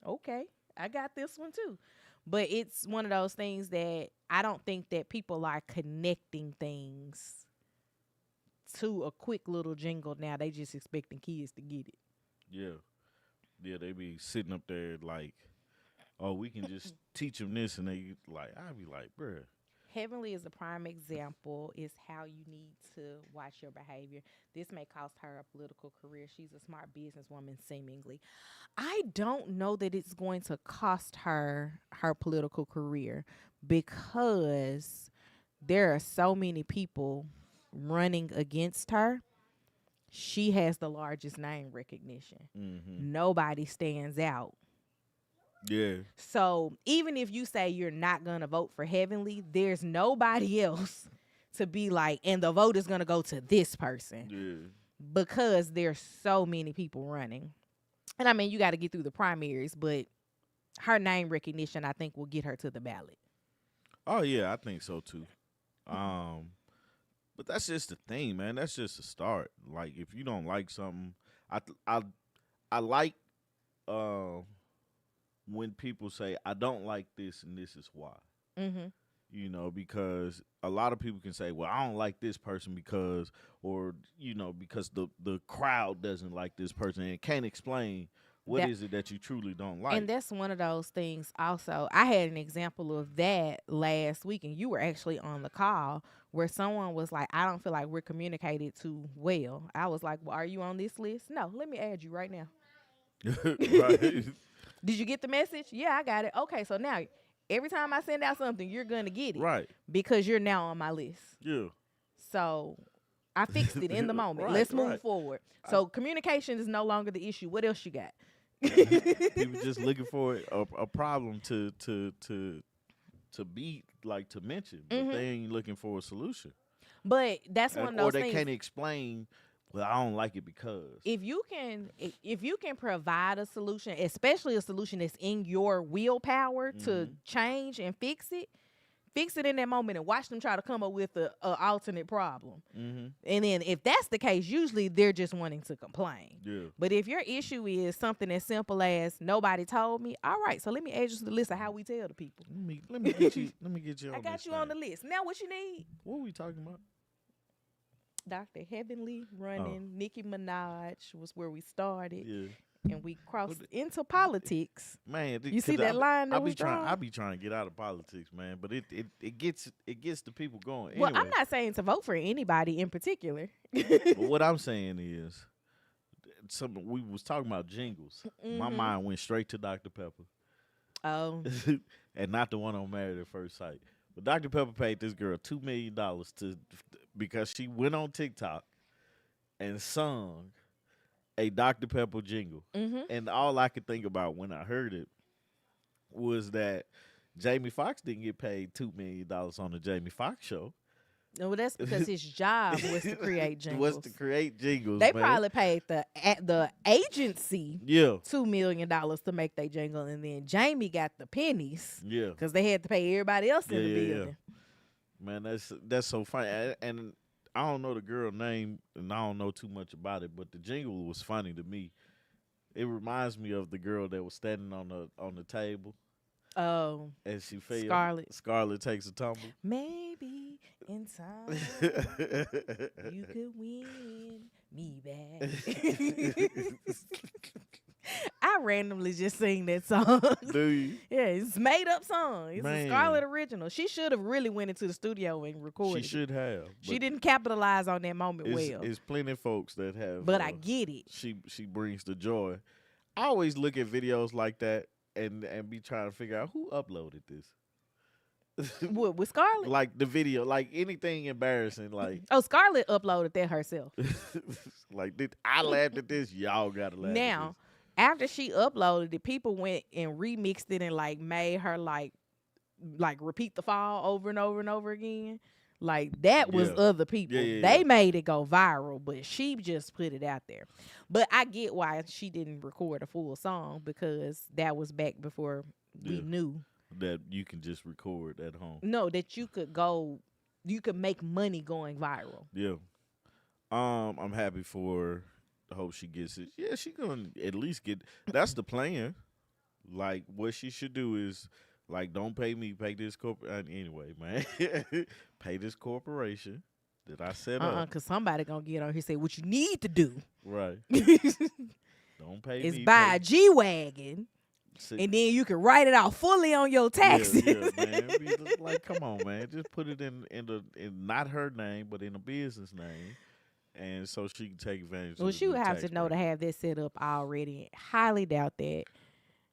Okay, I got this one too. But it's one of those things that I don't think that people are connecting things to a quick little jingle now. They just expecting kids to get it. Yeah. Yeah, they be sitting up there like, oh, we can just teach them this, and they like, I be like, bruh. Heavenly is a prime example. Is how you need to watch your behavior. This may cost her a political career. She's a smart businesswoman, seemingly. I don't know that it's going to cost her her political career because there are so many people running against her. She has the largest name recognition. Mm-hmm. Nobody stands out. Yeah. So even if you say you're not going to vote for Heavenly, there's nobody else to be like, and the vote is going to go to this person. Yeah. Because there's so many people running. And I mean, you got to get through the primaries, but her name recognition, I think, will get her to the ballot. Oh yeah, I think so too. But that's just the thing, man. That's just a start. Like if you don't like something, I like when people say I don't like this and this is why. Mm-hmm. You know, because a lot of people can say, well, I don't like this person because, or you know, because the crowd doesn't like this person and can't explain what is it that you truly don't like. And that's one of those things also. I had an example of that last week, and you were actually on the call where someone was like, I don't feel like we're communicated too well. I was like, well, are you on this list? No, let me add you right now. Right. Did you get the message? Yeah, I got it. Okay, so now every time I send out something, you're going to get it. Right. Because you're now on my list. Yeah. So I fixed it in the moment. Right, Let's move forward. So communication is no longer the issue. What else you got? People just looking for a problem to be like to mention, but they ain't looking for a solution. But that's one of those or they things. can't explain. Well, I don't like it because If you can provide a solution, especially a solution that's in your willpower to change and fix it in that moment and watch them try to come up with a alternate problem. Mm-hmm. And then if that's the case, usually they're just wanting to complain. Yeah. But if your issue is something as simple as nobody told me, all right, so let me add you to the list of how we tell the people. Let me get you. Let me get you. I got you on the list. Now what you need? What are we talking about? Dr. Heavenly running. Nicki Minaj was where we started. Yeah. And we crossed into politics. Man, you see that line that was drawn? I be trying to get out of politics, man, but it gets the people going. Well, anyway, I'm not saying to vote for anybody in particular. but what I'm saying is, we was talking about jingles. My mind went straight to Dr. Pepper. Oh. And not the one on Married at First Sight. But Dr. Pepper paid this girl $2 million because she went on TikTok and sung a Dr. Pepper jingle. Mm-hmm. And all I could think about when I heard it was that Jamie Foxx didn't get paid $2 million on the Jamie Foxx show. No, that's because his job was to create jingles. They probably paid the agency $2 $2 million to make their jingle, and then Jamie got the pennies. Yeah. Because they had to pay everybody else in the building. Man, that's so funny. And I don't know the girl name and I don't know too much about it, but the jingle was funny to me. It reminds me of the girl that was standing on the table Oh, and she fell. Scarlet. Scarlet takes a tumble. Maybe in time you could win me back. I randomly just sing that song. Do you? Yeah, it's a made up song. It's a Man, Scarlet original. She should have really went into the studio and she recorded it. should have. She But didn't capitalize on that moment well. it's plenty of folks that have. But I get it. She brings the joy. I always look at videos like that and be trying to figure out who uploaded this. What, with Scarlet? Like the video, like anything embarrassing, like Oh, Scarlet uploaded that herself. like I laughed at this, y'all gotta laugh. Now, after she uploaded it, people went and remixed it and like made her like repeat the fall over and over and over again. Like that was Yeah. other people. They made it go viral, but she just put it out there. But I get why she didn't record a full song because that was back before we knew that you can just record at home. No, that you could make money going viral. Yeah. I'm happy for her. I hope she gets it. Yeah, she gonna at least get. That's the plan. Like what she should do is like, don't pay me, pay this anyway, man. Pay this corporation that I set up. Cause somebody gonna get on here and say what you need to do. Right. Don't pay is me. buy a G-Wagon. And then you can write it out fully on your taxes. Yeah, man. Like, come on, man. Just put it in not her name, but in a business name, and so she can take advantage. Well, of she would have to know to have that set up already. Highly doubt that.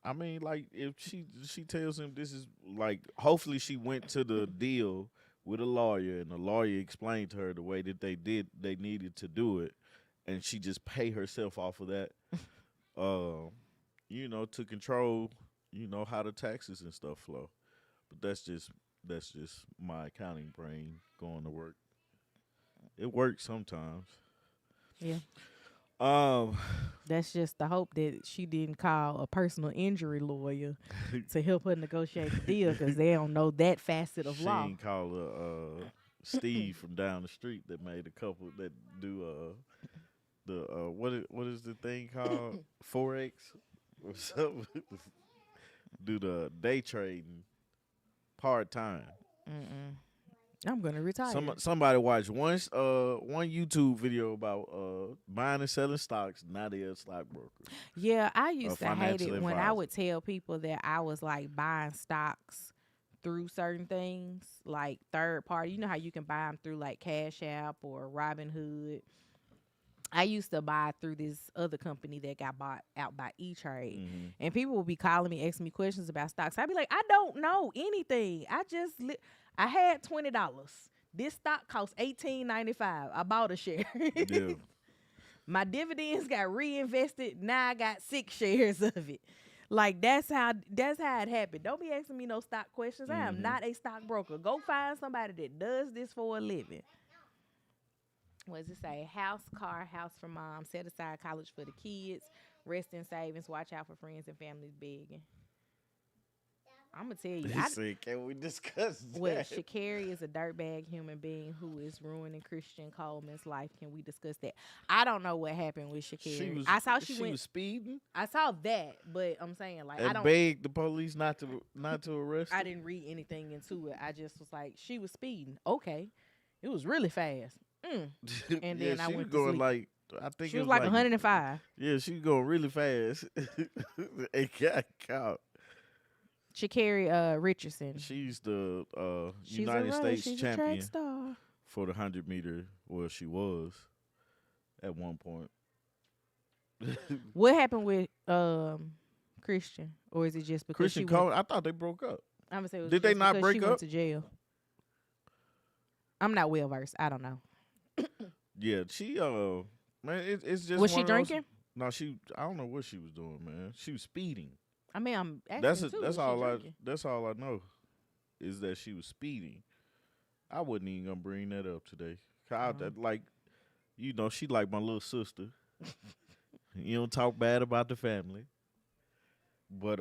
I mean, like, if she tells him this is like, hopefully she went to the deal with a lawyer, and the lawyer explained to her the way that they needed to do it, and she just pay herself off of that. To control, how the taxes and stuff flow. But that's just my accounting brain going to work. It works sometimes. Yeah. That's just the hope that she didn't call a personal injury lawyer to help her negotiate the deal because they don't know that facet of law. She ain't call Steve from down the street that made a couple that do what is the thing called Forex or something. Do the day trading part time. I'm gonna retire. Somebody watched one YouTube video about buying and selling stocks. Now they're a stockbroker. Yeah, I used to hate it when I advisor. would tell people that I was like buying stocks through certain things, like third party. You know how you can buy them through like Cash App or Robinhood. I used to buy through this other company that got bought out by E-Trade. And people would be calling me, asking me questions about stocks. I'd be like, I don't know anything. I had $20. This stock cost $18.95. I bought a share. Yeah. My dividends got reinvested. Now I got 6 shares of it. Like that's how it happened. Don't be asking me no stock questions. I am not a stockbroker. Go find somebody that does this for a living. What does it say? House, car, house for mom. Set aside college for the kids. Rest in savings. Watch out for friends and families begging. I'm going to tell you. He said, can we discuss that? Well, Sha'Carri is a dirtbag human being who is ruining Christian Coleman's life. Can we discuss that? I don't know what happened with Sha'Carri. I saw she was speeding. I saw that, but I'm saying like I don't begged the police not to arrest her. I didn't read anything into it. I just was like, she was speeding. Okay. It was really fast. And then I went to going sleep. like I think she was like 105. Yeah, she was going really fast. It got caught. Sha'Carri Richardson. She's the United States champion for the 100-meter. Well, she was at one point. What happened with Christian, or is it just because Christian Cole? I thought they broke up. I'm gonna say it was did they not break she up? Went to jail. I'm not well versed. I don't know. Yeah, she man, it's just. Was she drinking? No, I don't know what she was doing, man. She was speeding. I mean, I'm asking that's all I know is that she was speeding. I wasn't even gonna bring that up today. She like my little sister. You don't talk bad about the family. But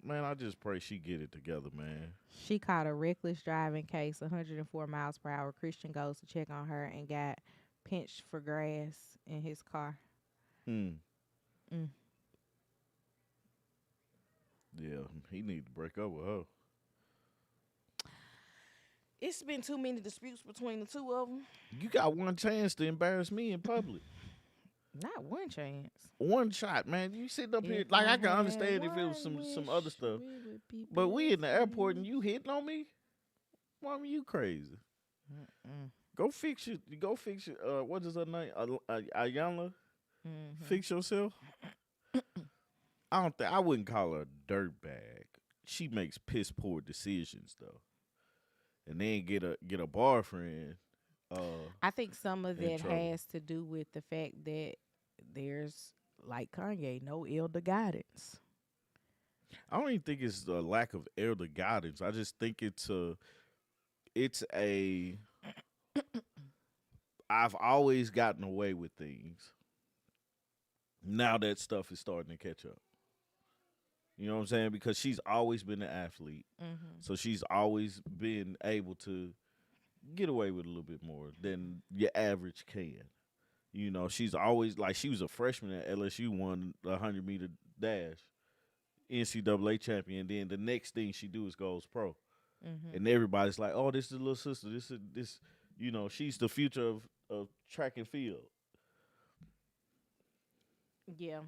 man, I just pray she get it together, man. She caught a reckless driving case, 104 miles per hour. Christian goes to check on her and got pinched for grass in his car. Hmm. Mm. Yeah, he need to break up with her. It's been too many disputes between the two of them. You got one chance to embarrass me in public. Not one chance. One shot, man. You sitting up here If like I I can had understand if it was one some other wish, stuff. we would be But we in best the airport and friends. you hitting on me? Mama, you crazy. Mm-mm. Go fix your what is her name? Ayala? Mhm. Fix yourself? I wouldn't call her a dirtbag. She makes piss poor decisions though. And then get a boyfriend I think some of in that trouble. has to do with the fact that there's, like Kanye, no elder guidance. I don't even think it's a lack of elder guidance. I just think it's a I've always gotten away with things. Now that stuff is starting to catch up. You know what I'm saying? Because she's always been an athlete. Mm-hmm. So she's always been able to get away with a little bit more than your average can. You know, she's always like she was a freshman at LSU, won the 100-meter dash, NCAA champion. Then the next thing she do is goes pro, Mm-hmm. and everybody's like, "Oh, this is the little sister. This. You know, she's the future of track and field." Yeah.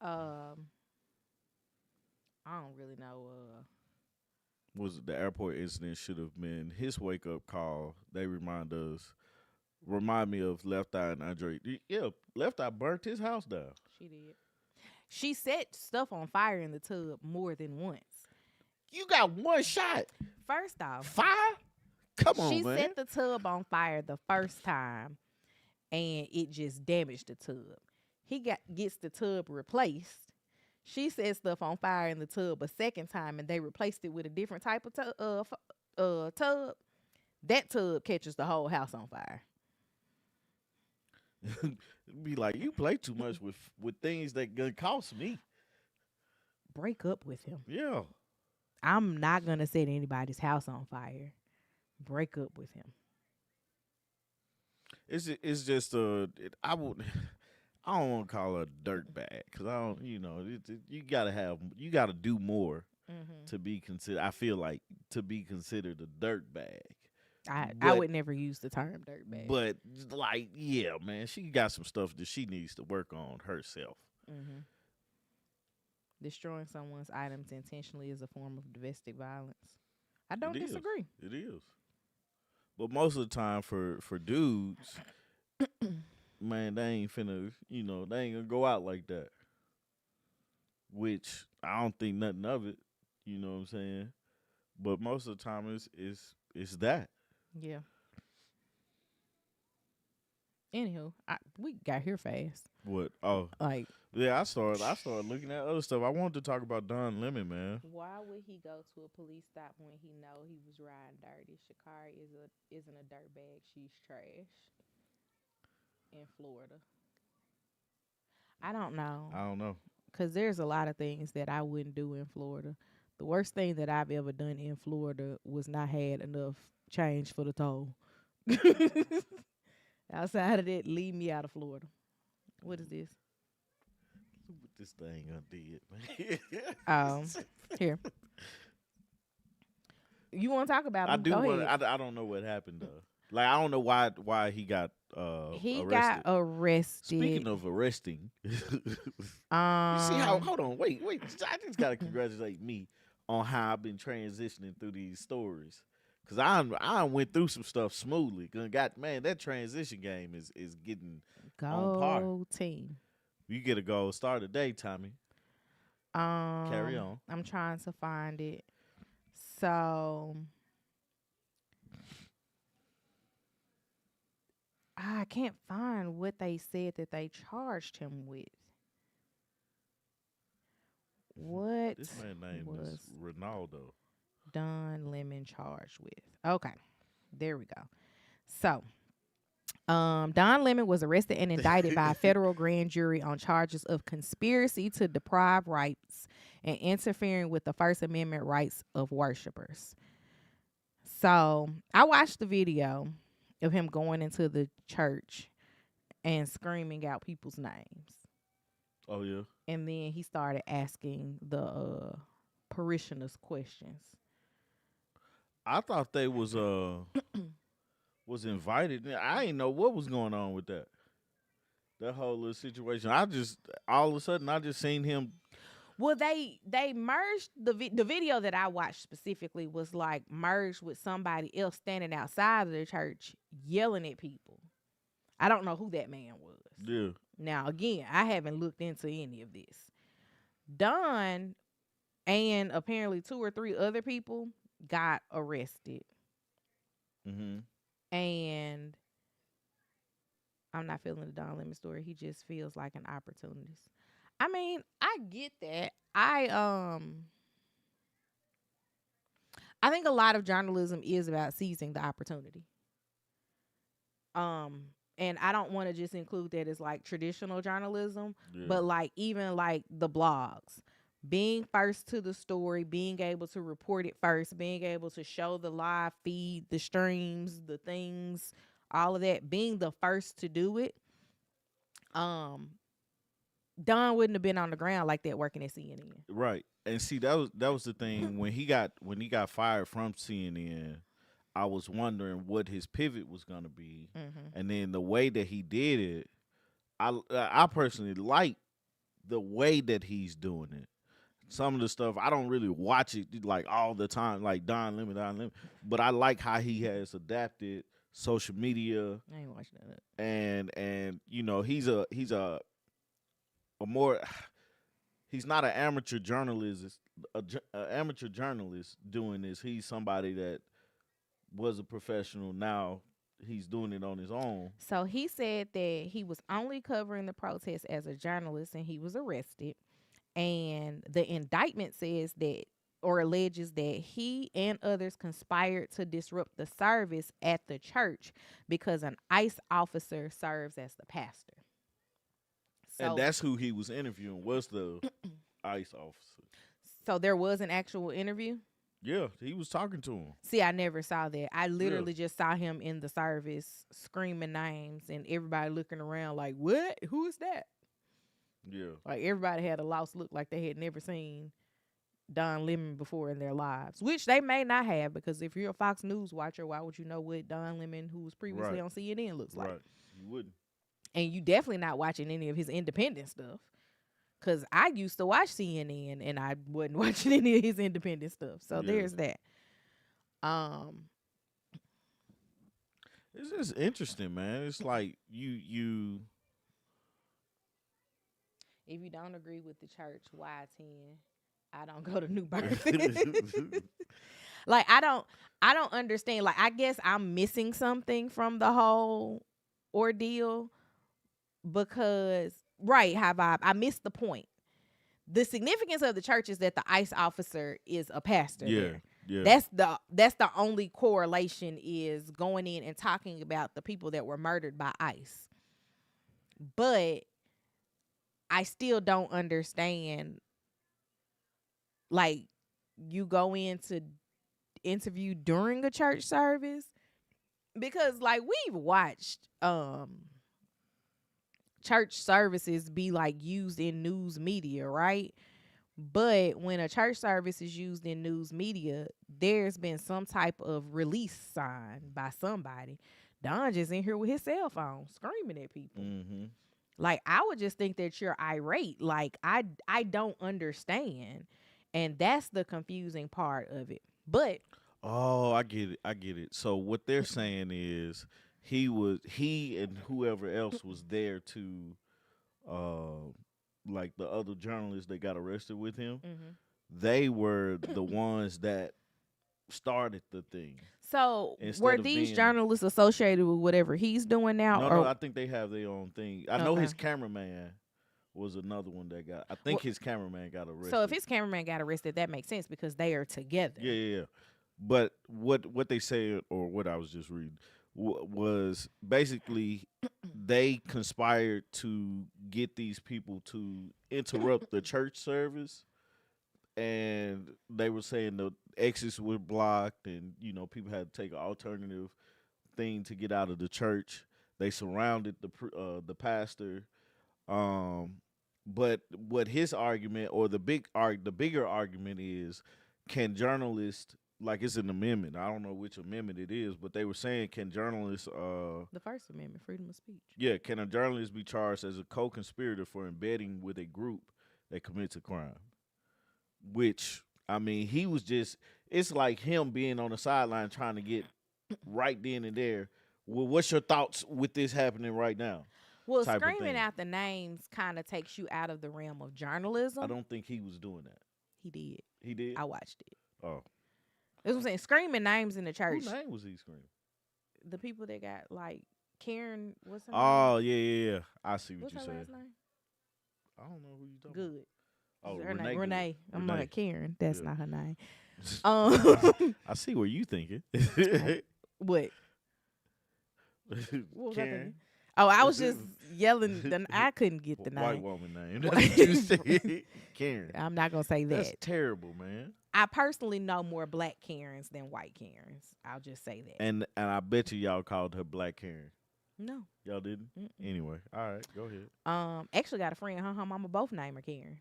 Um, I don't really know. Was the airport incident should have been his wake up call? They remind me of Left Eye and Andre. Yeah, Left Eye burnt his house down. She did. She set stuff on fire in the tub more than once. You got one shot. First off, Fire? Come on, she man. set the tub on fire the first time, and it just damaged the tub. Gets the tub replaced. She set stuff on fire in the tub a second time, and they replaced it with a different type of tub. That tub catches the whole house on fire. Be like, you play too much with things that gonna cost me. Break up with him. Yeah. I'm not gonna set anybody's house on fire. Break up with him. It's just I would I don't want to call her a dirt bag because I don't you gotta do more Mm-hmm. to be considered. I feel like to be considered a dirt bag. I But would never use the term dirtbag. but like yeah, man, she got some stuff that she needs to work on herself. Mm-hmm. Destroying someone's items intentionally is a form of domestic violence. I don't It is. disagree. It is. But most of the time for dudes, man, they ain't finna, they ain't gonna go out like that. Which I don't think nothing of it. You know what I'm saying? But most of the time it's that. Yeah. Anywho, we got here fast. What? Oh, Like, yeah. I started looking at other stuff. I wanted to talk about Don Lemon, man. why would he go to a police stop when he know he was riding dirty? Shakari isn't a dirtbag. She's trash. In Florida, I don't know, I don't know. cause there's a lot of things that I wouldn't do in Florida. The worst thing that I've ever done in Florida was not had enough change for the toll. Outside of that, leave me out of Florida. What is this? Look what this thing undid, man. Here. You want to talk about him? I do Go want. ahead. I don't know what happened though. Like I don't know why he got He arrested. got arrested. Speaking of arresting, you see um, how? Hold on, wait. I just gotta congratulate me on how I've been transitioning through these stories, cause I went through some stuff smoothly. Man, that transition game is getting on par. go team. You get a gold star today, Tommy. Carry on. I'm trying to find it. So I can't find what they said that they charged him with. What This man's name is was Ronaldo. Don Lemon charged with? Okay, there we go. So Don Lemon was arrested and indicted by a federal grand jury on charges of conspiracy to deprive rights and interfering with the First Amendment rights of worshipers. So I watched the video of him going into the church and screaming out people's names. Oh yeah. And then he started asking the parishioners questions. I thought they was invited. I didn't know what was going on with that. That whole little situation. I just all of a sudden I just seen him. Well, they merged the video that I watched specifically was like merged with somebody else standing outside of the church yelling at people. I don't know who that man was. Yeah. Now, again, I haven't looked into any of this. Don and apparently 2 or 3 other people got arrested. Mm-hmm. And I'm not feeling the Don Lemon story. He just feels like an opportunist. I mean, I get that. I think a lot of journalism is about seizing the opportunity. And I don't want to just include that as like traditional journalism, but like even like the blogs, being first to the story, being able to report it first, being able to show the live feed, the streams, the things, all of that, being the first to do it. Don wouldn't have been on the ground like that working at CNN. Right. And see that was the thing when he got fired from CNN. I was wondering what his pivot was gonna be, and then the way that he did it, I personally like the way that he's doing it. Some of the stuff I don't really watch it like all the time, like Don Lemon, but I like how he has adapted social media. I ain't watching that. And you know he's a more he's not an amateur journalist, amateur journalist doing this. He's somebody that was a professional. Now he's doing it on his own. So he said that he was only covering the protest as a journalist and he was arrested. And the indictment says that or alleges that he and others conspired to disrupt the service at the church because an ICE officer serves as the pastor. So, and that's who he was interviewing, was the ICE officer. So there was an actual interview? Yeah, he was talking to him. See, I never saw that. I literally just saw him in the service screaming names and everybody looking around like, what? Who is that? Yeah. Like everybody had a lost look like they had never seen Don Lemon before in their lives, which they may not have because if you're a Fox News watcher, why would you know what Don Lemon, who was previously on CNN, looks like? Right, you wouldn't. And you definitely not watching any of his independent stuff. Because I used to watch CNN and I wasn't watching any of his independent stuff. So there's that. It's just interesting, man. It's like you. If you don't agree with the church, why 10? I don't go to New Birth. Like I don't understand. Like I guess I'm missing something from the whole ordeal because I missed the point. The significance of the church is that the ICE officer is a pastor. Yeah. That's the only correlation is going in and talking about the people that were murdered by ICE. But I still don't understand. Like you go in to interview during a church service because like we've watched church services be like used in news media, right? But when a church service is used in news media, there's been some type of release sign by somebody. Don just in here with his cell phone screaming at people. Mm-hmm. Like I would just think that you're irate. Like I don't understand. And that's the confusing part of it. But I get it. So what they're saying is he and whoever else was there to like the other journalists that got arrested with him, they were the ones that started the thing. So were these journalists associated with whatever he's doing now? No, I think they have their own thing. I know his cameraman was another one that got. I think his cameraman got arrested. So if his cameraman got arrested, that makes sense because they are together. Yeah. But what they say, or what I was just reading, was basically they conspired to get these people to interrupt the church service, and they were saying the exits were blocked, and people had to take an alternative thing to get out of the church. They surrounded the pastor. Um, but what his argument, or the bigger argument is, can journalists, like, it's an amendment. I don't know which amendment it is, but they were saying, can journalists The First Amendment, freedom of speech. yeah, can a journalist be charged as a co-conspirator for embedding with a group that commits a crime? Which, I mean, he was just, it's like him being on the sideline trying to get right then and there. Well, what's your thoughts with this happening right now? Well, Type of screaming thing. out the names kind of takes you out of the realm of I journalism. don't think he was doing that. He did. He did? I watched it. Oh. That's what I'm saying. Screaming names in the church. Whose name was he screaming? The people that got, like, Karen, what's her Oh, name? yeah. I see what What's you're her saying. last name? I don't know who you talking about. Good. Oh, Her Renee. name Renee. I'm Renee. like, Karen. That's Yeah. not her name. I see where you thinking. What? What was I Karen. thinking? Oh, I was just yelling. I couldn't get the White name. woman name. That's what you said. Karen. I'm not gonna say that. That's terrible, man. I personally know more black Karens than white Karens. I'll just say that. And I bet you y'all called her Black Karen. No. Y'all didn't? Mm-mm. Anyway, all right, go ahead. Actually got a friend. Her mama both name her Karen.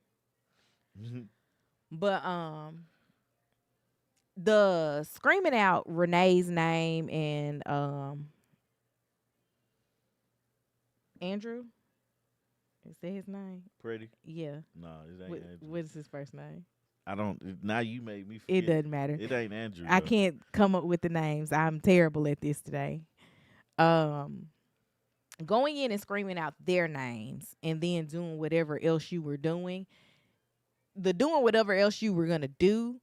But the screaming out Renee's name and Andrew. Is that his name? Pretty? Yeah. No, it ain't Andrew. What's his first name? I don't. Now you made me forget. It doesn't matter. It ain't Andrew. I though. can't come up with the names. I'm terrible at this today. Going in and screaming out their names and then doing whatever else you were doing. The doing whatever else you were gonna do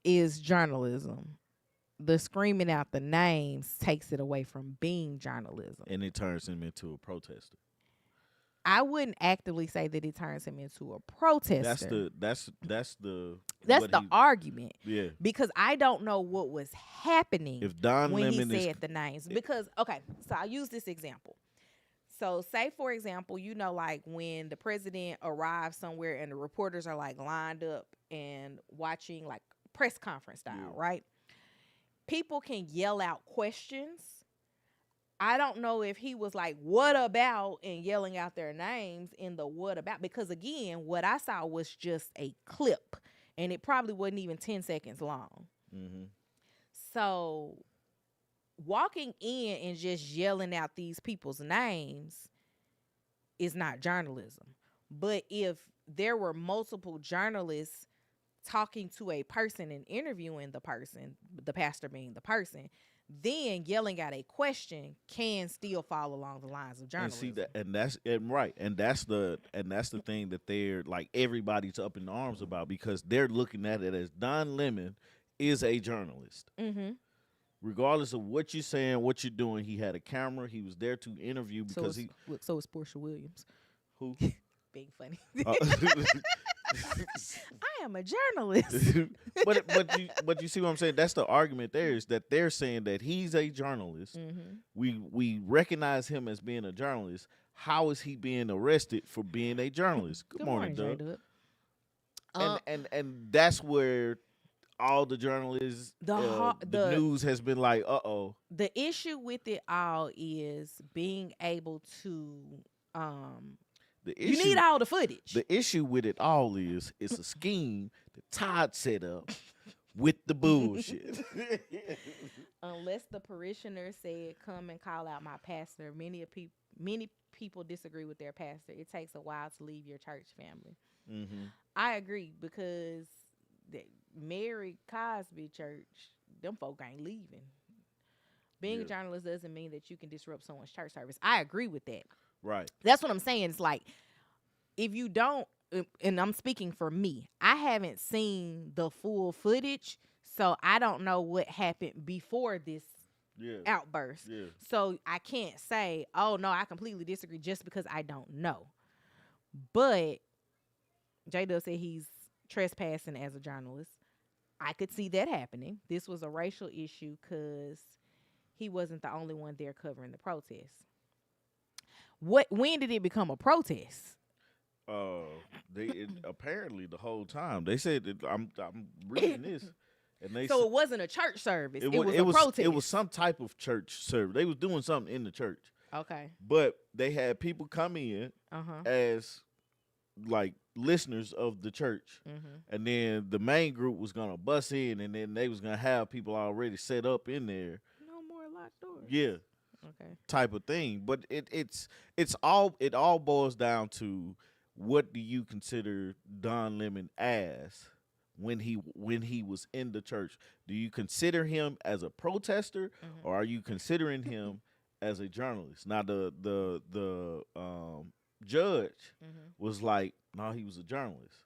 is journalism. The screaming out the names takes it away from being journalism. And it turns him into a protester. I wouldn't actively say that it turns him into a protester. That's the argument. Yeah. Because I don't know what was happening If Don when Lemon he is said the names. Because, okay, so I'll use this example. So say, for example, like when the president arrives somewhere and the reporters are like lined up and watching like press conference style, right? People can yell out questions. I don't know if he was like, what about, and yelling out their names in the what about. Because again, what I saw was just a clip and it probably wasn't even 10 seconds long. Mm-hmm. So walking in and just yelling out these people's names is not journalism. But if there were multiple journalists talking to a person and interviewing the person, the pastor being the person, then yelling out a question can still fall along the lines of journalism. And see that, and that's the thing that they're like everybody's up in arms about, because they're looking at it as Don Lemon is a journalist. Mm-hmm. Regardless of what you're saying, what you're doing, he had a camera. He was there to interview because so is Portia Williams. Who? Being funny. I am a journalist. but you see what I'm saying? That's the argument there, is that they're saying that he's a journalist. Mm-hmm. We recognize him as being a journalist. How is he being arrested for being a journalist? Good morning, Doug. And that's where all the journalists, the news has been like, uh-oh. The issue with it all is being able to you need all the footage. The issue with it all is it's a scheme that Todd set up with the bullshit. Unless the parishioner said, come and call out my pastor. Many people disagree with their pastor. It takes a while to leave your church family. Mm-hmm. I agree, because the Mary Cosby Church, them folk ain't leaving. Being a journalist doesn't mean that you can disrupt someone's church service. I agree with that. Right. That's what I'm saying. It's like, if you don't, and I'm speaking for me, I haven't seen the full footage, so I don't know what happened before this outburst. Yeah. So I can't say, oh, no, I completely disagree, just because I don't know. But J-Dub said he's trespassing as a journalist. I could see that happening. This was a racial issue because he wasn't the only one there covering the protest. When did it become a protest? Apparently the whole time they said that I'm reading this, and So it wasn't a church service. It was it a was protest. it was some type of church service. They was doing something in the church, Okay. but they had people come in as like listeners of the church, and then the main group was gonna bus in, and then they was gonna have people already set up in there. No more locked doors. Yeah. Okay. Type of thing, but it all boils down to what do you consider Don Lemon as when he was in the church? Do you consider him as a protester, or are you considering him as a journalist? Now the judge was like, no, he was a journalist.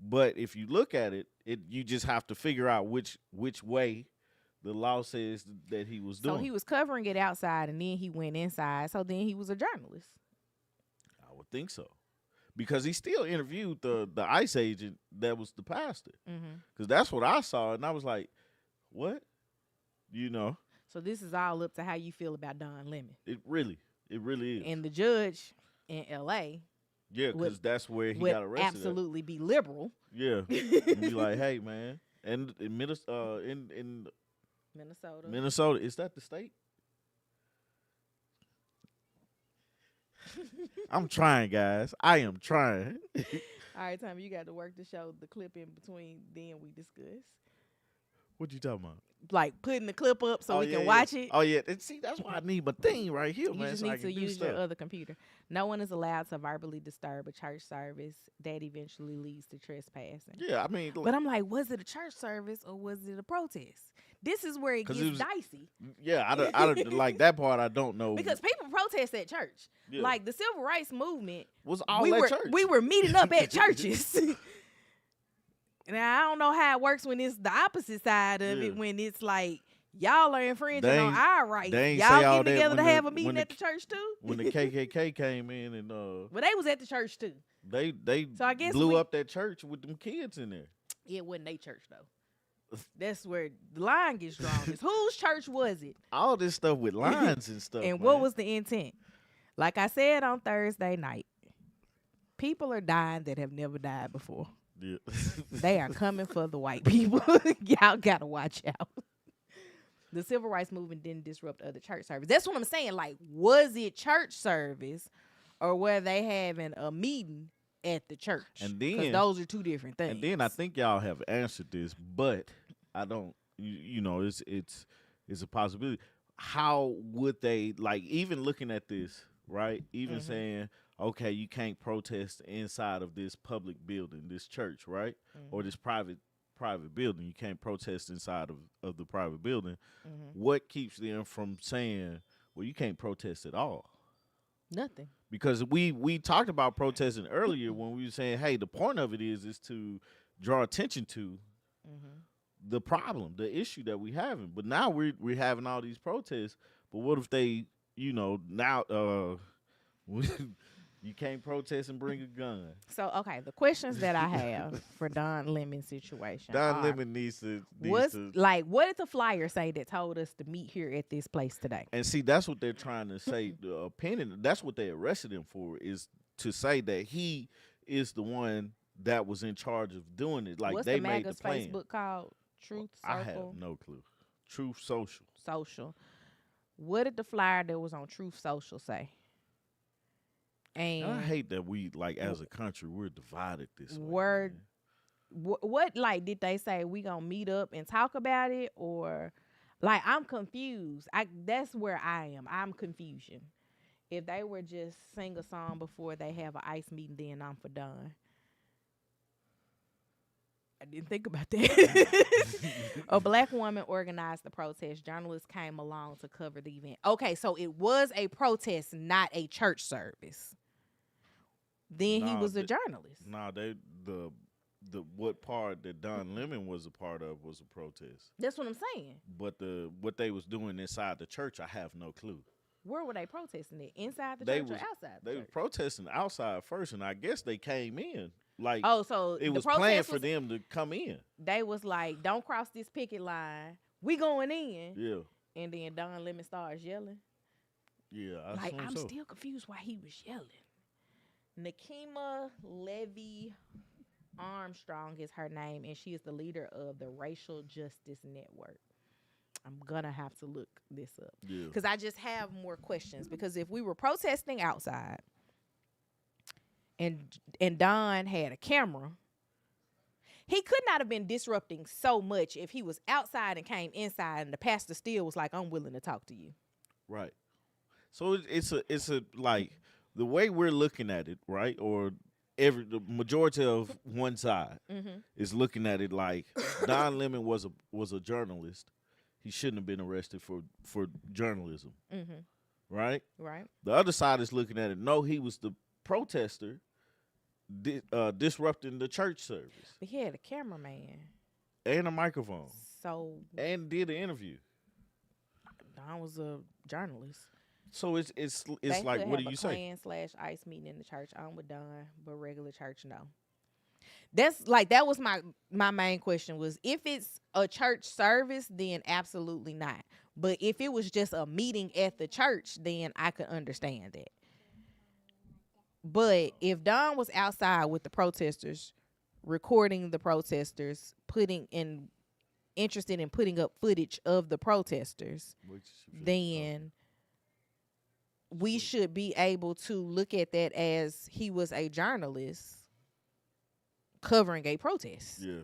But if you look at it, you just have to figure out which way the law says that he was doing. So he was covering it outside, and then he went inside. So then he was a journalist. I would think so, because he still interviewed the ICE agent that was the pastor. Because that's what I saw, and I was like, "What?" You know. So this is all up to how you feel about Don Lemon. It really is. And the judge in L.A. Yeah, because that's where he got arrested. Absolutely be liberal. Yeah, and be like, "Hey, man," and in Minnesota, is that the state? I'm trying, guys. I am trying. All right, Tommy, you got to work to show the clip in between. Then we discuss. What you talking about? Like putting the clip up so we can watch it. Oh yeah, and see, that's why I need my thing right here, you man. just so need to use your other computer. No one is allowed to verbally disturb a church service. That eventually leads to trespassing. Yeah, I mean, but I'm like, was it a church service or was it a protest? This is where it gets dicey. Yeah, I don't like that part. I don't know, because people protest at church. Yeah. Like the civil rights movement was all at church. We were meeting up at churches. Now, I don't know how it works when it's the opposite side of it, when it's like, y'all are infringing on our rights. Y'all get together to have a meeting at the church, too? When the KKK came in and... Well, they was at the church, too. They so I guess blew up that church with them kids in there. It wasn't their church, though. That's where the line gets drawn. Whose church was it? All this stuff with lines and stuff, and what was the intent? Like I said on Thursday night, people are dying that have never died before. Yeah. They are coming for the white people. Y'all gotta watch out. The civil rights movement didn't disrupt other church service. That's what I'm saying. Like, was it church service or were they having a meeting at the church? And then, because those are two different things. And then I think y'all have answered this, but I don't. You know, it's a possibility. How would they, like, even looking at this, right? Even saying, okay, you can't protest inside of this public building, this church, right? Or this private building. You can't protest inside of the private building. What keeps them from saying, well, you can't protest at all? Nothing. Because we talked about protesting earlier when we were saying, hey, the point of it is to draw attention to the problem, the issue that we having. But now we're having all these protests. But what if they, now you can't protest and bring a gun? So, okay, the questions that I have for Don Lemon's situation. Don Lemon needs to. What did the flyer say that told us to meet here at this place today? And see, that's what they're trying to say. The opinion, that's what they arrested him for, is to say that he is the one that was in charge of doing it. Like, what's they the made MAGA's the plan. Facebook called? Truth Circle? I have no clue. Truth Social. Social. What did the flyer that was on Truth Social say? And I hate that we, like, as a country, we're divided this way. What like, did they say we gonna meet up and talk about it? Or, like, I'm confused. That's where I am. I'm confusion. If they were just sing a song before they have an ICE meeting, then I'm for done. I didn't think about that. A black woman organized the protest. Journalists came along to cover the event. Okay, so it was a protest, not a church service. Then he was a journalist. The what part that Don Lemon was a part of was a protest. That's what I'm saying. But what they was doing inside the church, I have no clue. Where were they protesting it? Inside the church or outside the church? They were protesting outside first, and I guess they came in. Like, so it was planned for them to come in. They was like, don't cross this picket line. We going in. Yeah. And then Don Lemon starts yelling. Yeah, I Like, assume I'm so. still confused why he was yelling. Nakima Levy Armstrong is her name, and she is the leader of the Racial Justice Network. I'm gonna have to look this up Yeah. because I just have more questions. Because if we were protesting outside and Don had a camera, he could not have been disrupting so much if he was outside and came inside and the pastor still was like, "I'm willing to talk to you." Right. So it's a like the way we're looking at it, right? Or the majority of one side Mm-hmm. is looking at it like Don Lemon was a journalist. He shouldn't have been arrested for journalism, Mm-hmm. right? Right. The other side is looking at it. No, he was the protester disrupting the church service But he had a cameraman, and a microphone so and did an interview. Don was a journalist. So it's They like, could what have do a you say? Klan/ICE meeting in the church. I'm with Don, but regular church, no. That's like that was my main question was if it's a church service, then absolutely not. But if it was just a meeting at the church, then I could understand that. But if Don was outside with the protesters, recording the protesters, putting in interested in putting up footage of the protesters, then we should be able to look at that as he was a journalist covering a protest. Yeah.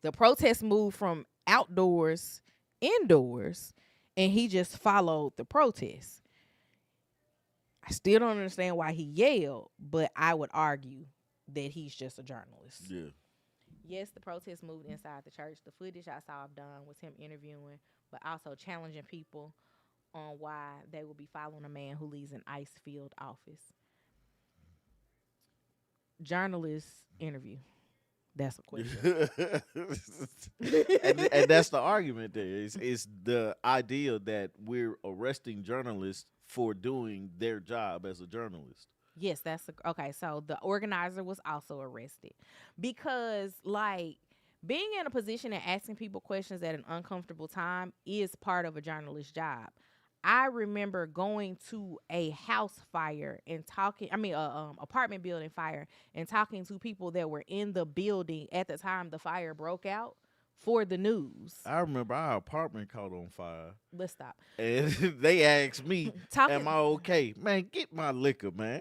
The protest moved from outdoors indoors and he just followed the protest. I still don't understand why he yelled, but I would argue that he's just a journalist. Yeah. Yes, the protest moved inside the church. The footage I saw of Don was him interviewing, but also challenging people on why they will be following a man who leads an ice field office. Journalist interview. That's a question. and that's the argument there. It's the idea that we're arresting journalists for doing their job as a journalist. Yes, okay. So the organizer was also arrested because, like, being in a position and asking people questions at an uncomfortable time is part of a journalist's job. I remember going to a house fire and talking. I mean, apartment building fire and talking to people that were in the building at the time the fire broke out for the news. I remember our apartment caught on fire. Let's stop. And they asked me, "Am I okay?" Man, get my liquor, man.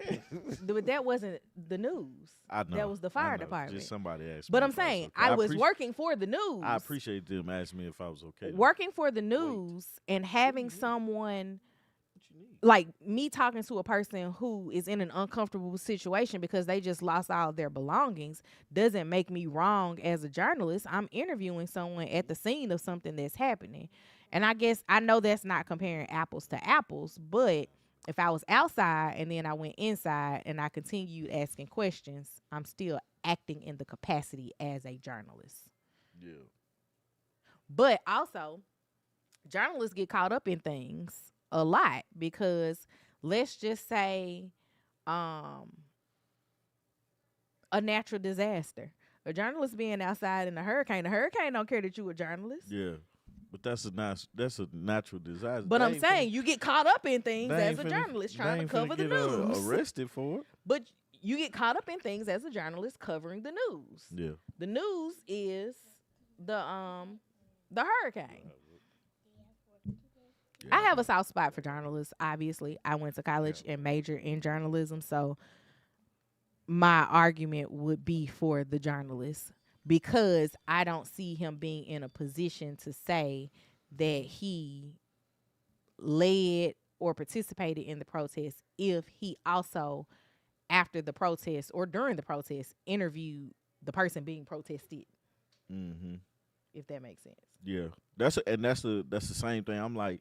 But that wasn't the news. I know. That was the fire department. Just somebody asked me. But I'm saying I was working for the news. I appreciate them asking me if I was okay. Working for the news and having someone like me talking to a person who is in an uncomfortable situation because they just lost all of their belongings doesn't make me wrong as a journalist. I'm interviewing someone at the scene of something that's happening. And I guess I know that's not comparing apples to apples, but if I was outside and then I went inside and I continued asking questions, I'm still acting in the capacity as a journalist. Yeah. But also, journalists get caught up in things a lot because let's just say a natural disaster. A journalist being outside in a hurricane don't care that you a journalist. Yeah. But that's a natural disaster. But I'm saying you get caught up in things as a journalist trying to cover the news. Arrested for it. But you get caught up in things as a journalist covering the news. Yeah. The news is the hurricane. I have a soft spot for journalists. Obviously, I went to college and majored in journalism, so my argument would be for the journalist because I don't see him being in a position to say that he led or participated in the protest if he also, after the protest or during the protest, interviewed the person being protested. Mm-hmm. If that makes sense. Yeah, that's the same thing. I'm like,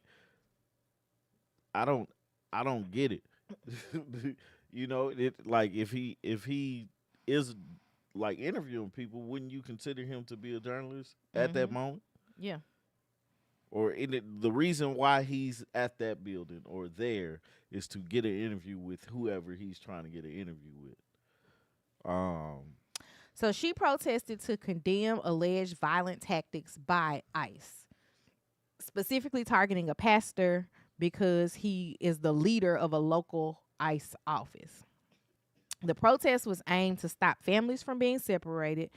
I don't get it. You know, it like if he is like interviewing people, wouldn't you consider him to be a journalist at that moment? Yeah. Or the reason why he's at that building or there is to get an interview with whoever he's trying to get an interview with. So she protested to condemn alleged violent tactics by ICE. specifically targeting a pastor because he is the leader of a local ICE office. The protest was aimed to stop families from being separated,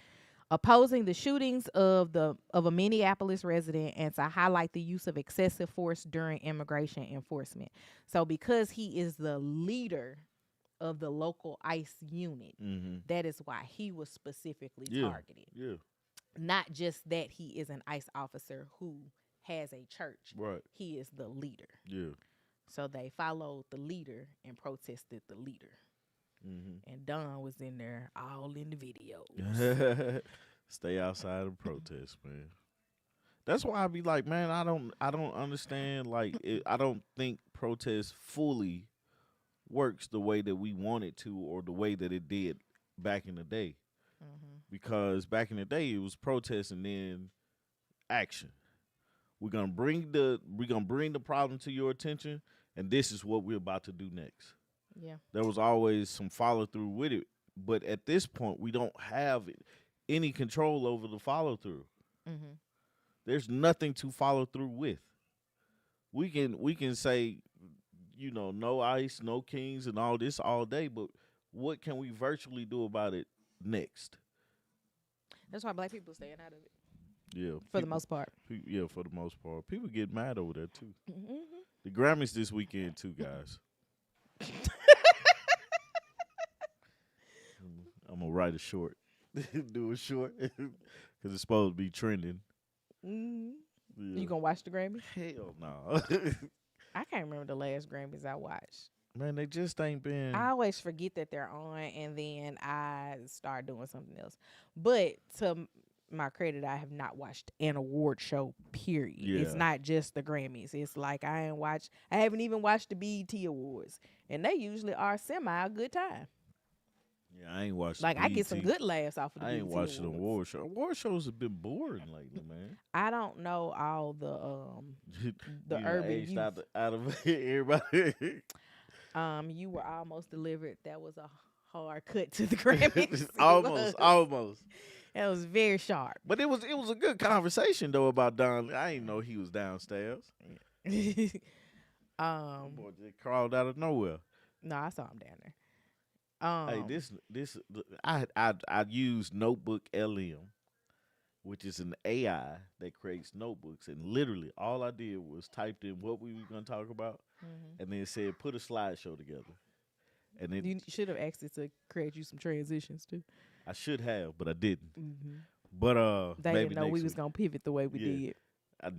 opposing the shootings of a Minneapolis resident, and to highlight the use of excessive force during immigration enforcement. So because he is the leader of the local ICE unit, Mm-hmm. that is why he was specifically Yeah. targeted. Yeah. Not just that he is an ICE officer who has a church. Right. He is the leader. Yeah. So they followed the leader and protested the leader. Mm-hmm. And Don was in there all in the videos. Stay outside and protest, man. That's why I be like, man, I don't understand. Like, I don't think protest fully works the way that we want it to, or the way that it did back in the day. Mm-hmm. Because back in the day, it was protest and then action. We're gonna bring the problem to your attention, and this is what we're about to do next. Yeah. There was always some follow through with it, but at this point, we don't have any control over the follow through. Mm-hmm. There's nothing to follow through with. We can say, no ice, no kings, and all this all day, but what can we virtually do about it next? That's why black people staying out of it Yeah, for the most part. Yeah, for the most part, people get mad over that too. Mm-hmm. The Grammys this weekend too, guys. I'm gonna write a short, do a short, because it's supposed to be trending. Mm-hmm. Yeah. You gonna watch the Grammys? Hell no. I can't remember the last Grammys I watched. Man, they just ain't been. I always forget that they're on, and then I start doing something else. But to my credit, I have not watched an award show. Period. It's Yeah. not just the Grammys. It's like I haven't even watched the BET Awards, and they usually are semi a good time. Yeah, I ain't watched. Like I get some BET. good laughs off of the I ain't BET watched an Awards. award show. Award shows have been boring lately, man. I don't know all the the You urban aged youth. out of everybody. You were almost delivered. That was a hard cut to the Grammys. It almost, was. almost. That was very sharp. But it was a good conversation though about Don. I didn't know he was downstairs. Boy, just crawled out of nowhere. No, I saw him down there. Hey, I use Notebook LM, which is an AI that creates notebooks, and literally all I did was typed in what we were gonna talk about, and then it said put a slideshow together, and then You should have asked it to create you some transitions too. I should have, but I didn't. Mm-hmm. But They maybe didn't know next we was week. gonna pivot the way we Yeah. did.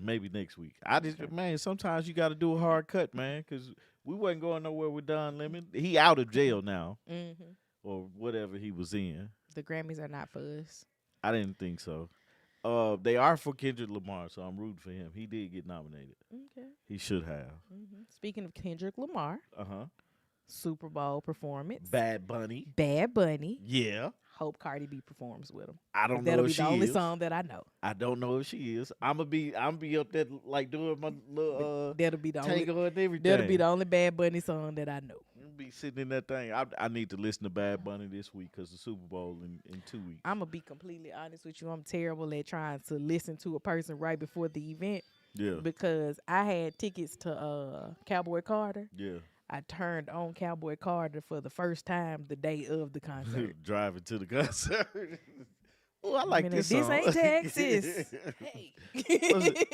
Maybe next week. I just Okay. man, sometimes you got to do a hard cut, man, because we wasn't going nowhere with Don Lemon. He out of jail now, Mm-hmm. or whatever he was in. The Grammys are not for us. I didn't think so. They are for Kendrick Lamar, so I'm rooting for him. He did get nominated. Okay. He should have. Mm-hmm. Speaking of Kendrick Lamar, Uh-huh. Super Bowl performance. Bad Bunny. Bad Bunny. Yeah. Hope Cardi B performs with him. I don't know That'll if be she the only is. song that I know. I don't know if she is. I'm be up there like doing my little That'll be the only. tango and everything. That'll be the only Bad Bunny song that I know. I'll be sitting in that thing. I need to listen to Bad Bunny this week because the Super Bowl in 2 weeks. I'm gonna be completely honest with you. I'm terrible at trying to listen to a person right before the event Yeah. because I had tickets to Cowboy Carter. Yeah. I turned on Cowboy Carter for the first time the day of the concert. Driving to the concert. Oh, I like this This song. ain't Texas. Hey.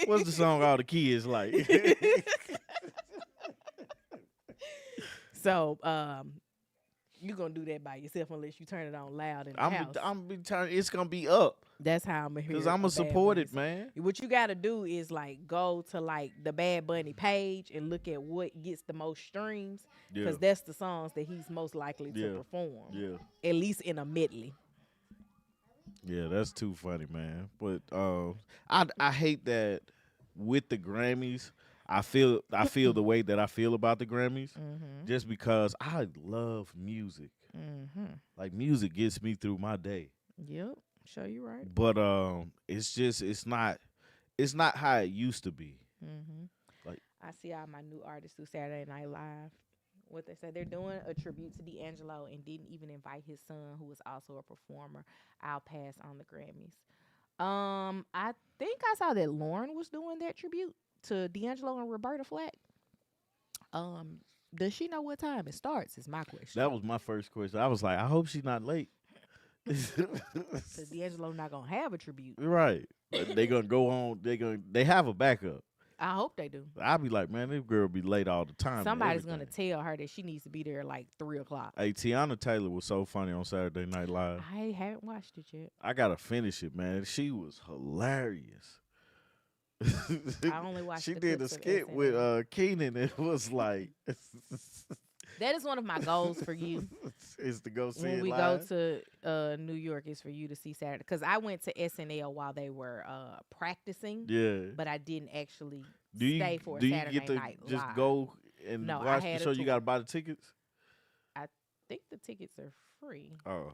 What's the song all the kids like? So, you're gonna do that by yourself unless you turn it on loud in the house. I'm be turning. It's gonna be up That's how I'm gonna hear. because I'm gonna support it, man. What you gotta do is like go to like the Bad Bunny page and look at what gets the most streams Yeah. because that's the songs that he's most likely to Yeah. perform. Yeah. At least in a medley. Yeah, that's too funny, man. But I hate that with the Grammys. I feel the way that I feel about the Grammys Mm-hmm. just because I love music. Mm-hmm. Like music gets me through my day. Yep. Show you right. But it's not how it used to be. Mm-hmm. Like- I see all my new artists through Saturday Night Live. What they said, they're doing a tribute to D'Angelo and didn't even invite his son, who is also a performer. I'll pass on the Grammys. I think I saw that Lauren was doing that tribute. to D'Angelo and Roberta Flack. Um, does she know what time it starts? Is my question. That was my first question. I was like, I hope she's not late. Because D'Angelo not gonna have a tribute. Right. They gonna go on. They have a backup. I hope they do. I'll be like, man, this girl be late all the time. Somebody's gonna tell her that she needs to be there like 3 o'clock. Hey, Tiana Taylor was so funny on Saturday Night Live. I haven't watched it yet. I gotta finish it, man. She was hilarious. I only watched. She the did a clips of skit SNL. with Keenan. It was like, That is one of my goals for you. is to go see When it we live. go to New York, is for you to see Saturday. Because I went to SNL while they were practicing, Yeah. but I didn't actually Do you stay for a do you Saturday get to night just live. go and No, I watch had the a show? You tour. gotta buy the tickets. I think the tickets are free. Oh,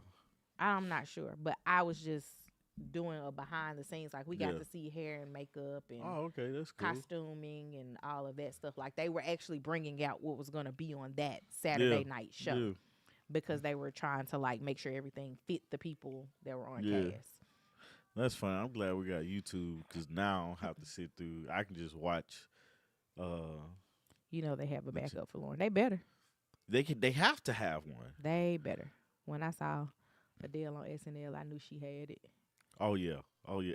I'm not sure, but I was just doing a behind the scenes. Like we got Yeah. to see hair and makeup and okay, that's cool. costuming and all of that stuff. Like they were actually bringing out what was going to be on that Saturday night show Yeah. because they were trying to like make sure everything fit the people that were on Yeah. cast. That's fine. I'm glad we got YouTube because now I don't have to sit through. I can just watch. You know they have a What's it? backup for Lauren. They better. They have to have one. They better. When I saw Adele on SNL, I knew she had it. Oh yeah.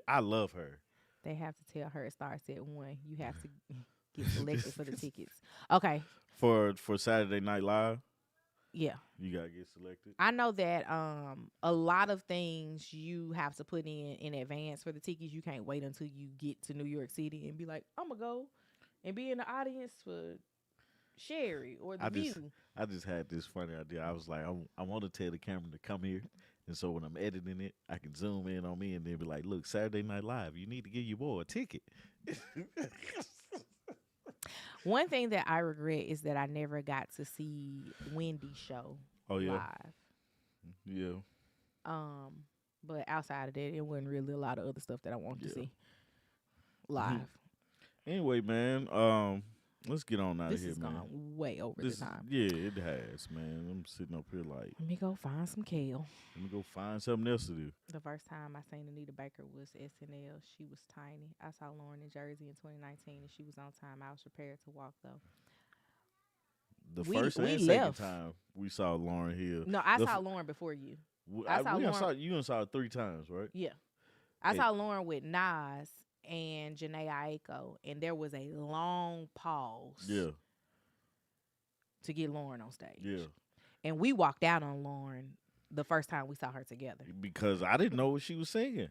I love her. They have to tell her it starts at 1. You have to get selected for the tickets. Okay. For Saturday Night Live, Yeah. you gotta get selected. I know that a lot of things you have to put in advance for the tickets. You can't wait until you get to New York City and be like, I'm gonna go and be in the audience for Sherry or The View. I just had this funny idea. I was like, I want to tell the camera to come here, and so when I'm editing it, I can zoom in on me and then be like, look, Saturday Night Live, you need to give your boy a ticket. One thing that I regret is that I never got to see Wendy's show Oh yeah, live. yeah. But outside of that, it wasn't really a lot of other stuff that I wanted to Yeah. see live. Anyway, man, let's get on out of This here, has man. gone way over the time. Yeah, it has, man. I'm sitting up here like, Let me go find some kale. let me go find something else to do. The first time I seen Anita Baker was SNL. She was tiny. I saw Lauren in Jersey in 2019, and she was on time. I was prepared to walk, though. The We- first and we second left. time we saw Lauren Hill. No, I The saw f- Lauren before you. w- I saw we done Lauren- you done saw it 3 times, right? Yeah. I Hey. saw Lauren with Nas and Janae Aiko, and there was a long pause Yeah, to get Lauren on stage. yeah. And we walked out on Lauren the first time we saw her together. Because I didn't know what she was singing.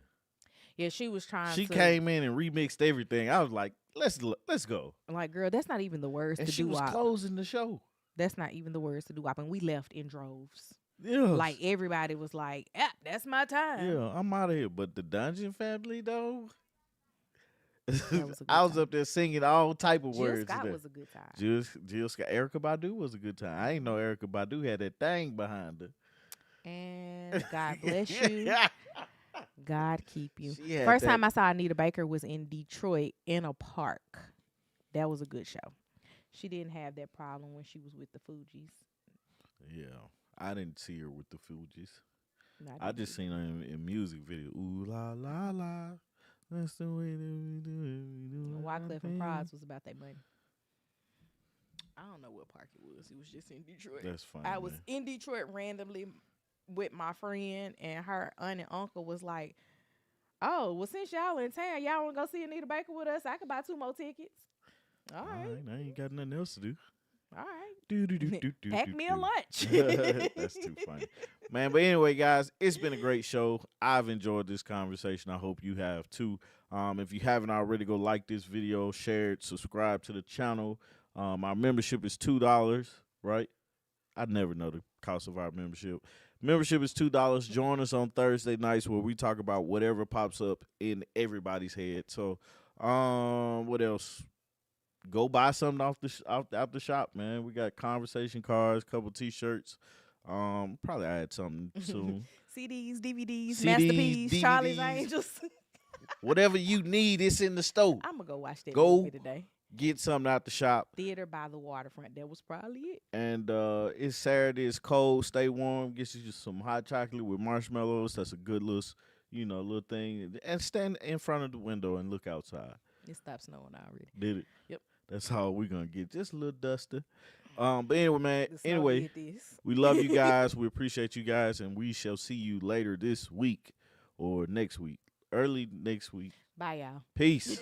Yeah, she was trying She to. came in and remixed everything. I was like, let's go. Like, girl, that's not even the words And to she do was wop. closing the show. That's not even the words to do wop. And we left in droves. Yeah. Like, everybody was like, that's my time. yeah, I'm out of here. But the Dungeon family, though, was a good I was time. up there singing all type of Jill words. Scott today. was a good time. Jill Scott. Erica Badu was a good time. I ain't know Erica Badu had that thing behind her. And God bless you. God keep you. She had First that- time I saw Anita Baker was in Detroit in a park. That was a good show. She didn't have that problem when she was with the Fugees. Yeah, I didn't see her with the Fugees. No, I just seen her in music video. Ooh la la la, that's the way that we do it. We do it Wycliffe our and thing. Prize was about that money. I don't know what park it was. It was just in Detroit. That's funny. I was man. in Detroit randomly with my friend, and her aunt and uncle was like, "Oh, well, since y'all in town, y'all want to go see Anita Baker with us? I could buy 2 more tickets." All right. I ain't got nothing else to do. All right. Do. Pack me a lunch. That's too funny, man. But anyway, guys, it's been a great show. I've enjoyed this conversation. I hope you have too. If you haven't already, go like this video, share it, subscribe to the channel. Our membership is $2, right? I never know the cost of our membership. Membership is $2. Join us on Thursday nights where we talk about whatever pops up in everybody's head. So, what else? Go buy something off the shop, man. We got conversation cards, couple T-shirts. Probably add something soon. CDs, DVDs, CDs, Masterpiece, Charlie's DVDs. Angels. Whatever you need, it's in the store. I'm going to go watch that Go. movie today. Get something out the shop. Theater by the waterfront. That was probably it. And it's Saturday. It's cold. Stay warm. Get you just some hot chocolate with marshmallows. That's a good little thing. And stand in front of the window and look outside. It stopped snowing already. Did it? Yep. That's all we're gonna get. Just a little duster. But anyway, man. The snow Anyway, did this. we love you guys. We appreciate you guys, and we shall see you later this week or next week, early next week. Bye, y'all. Peace.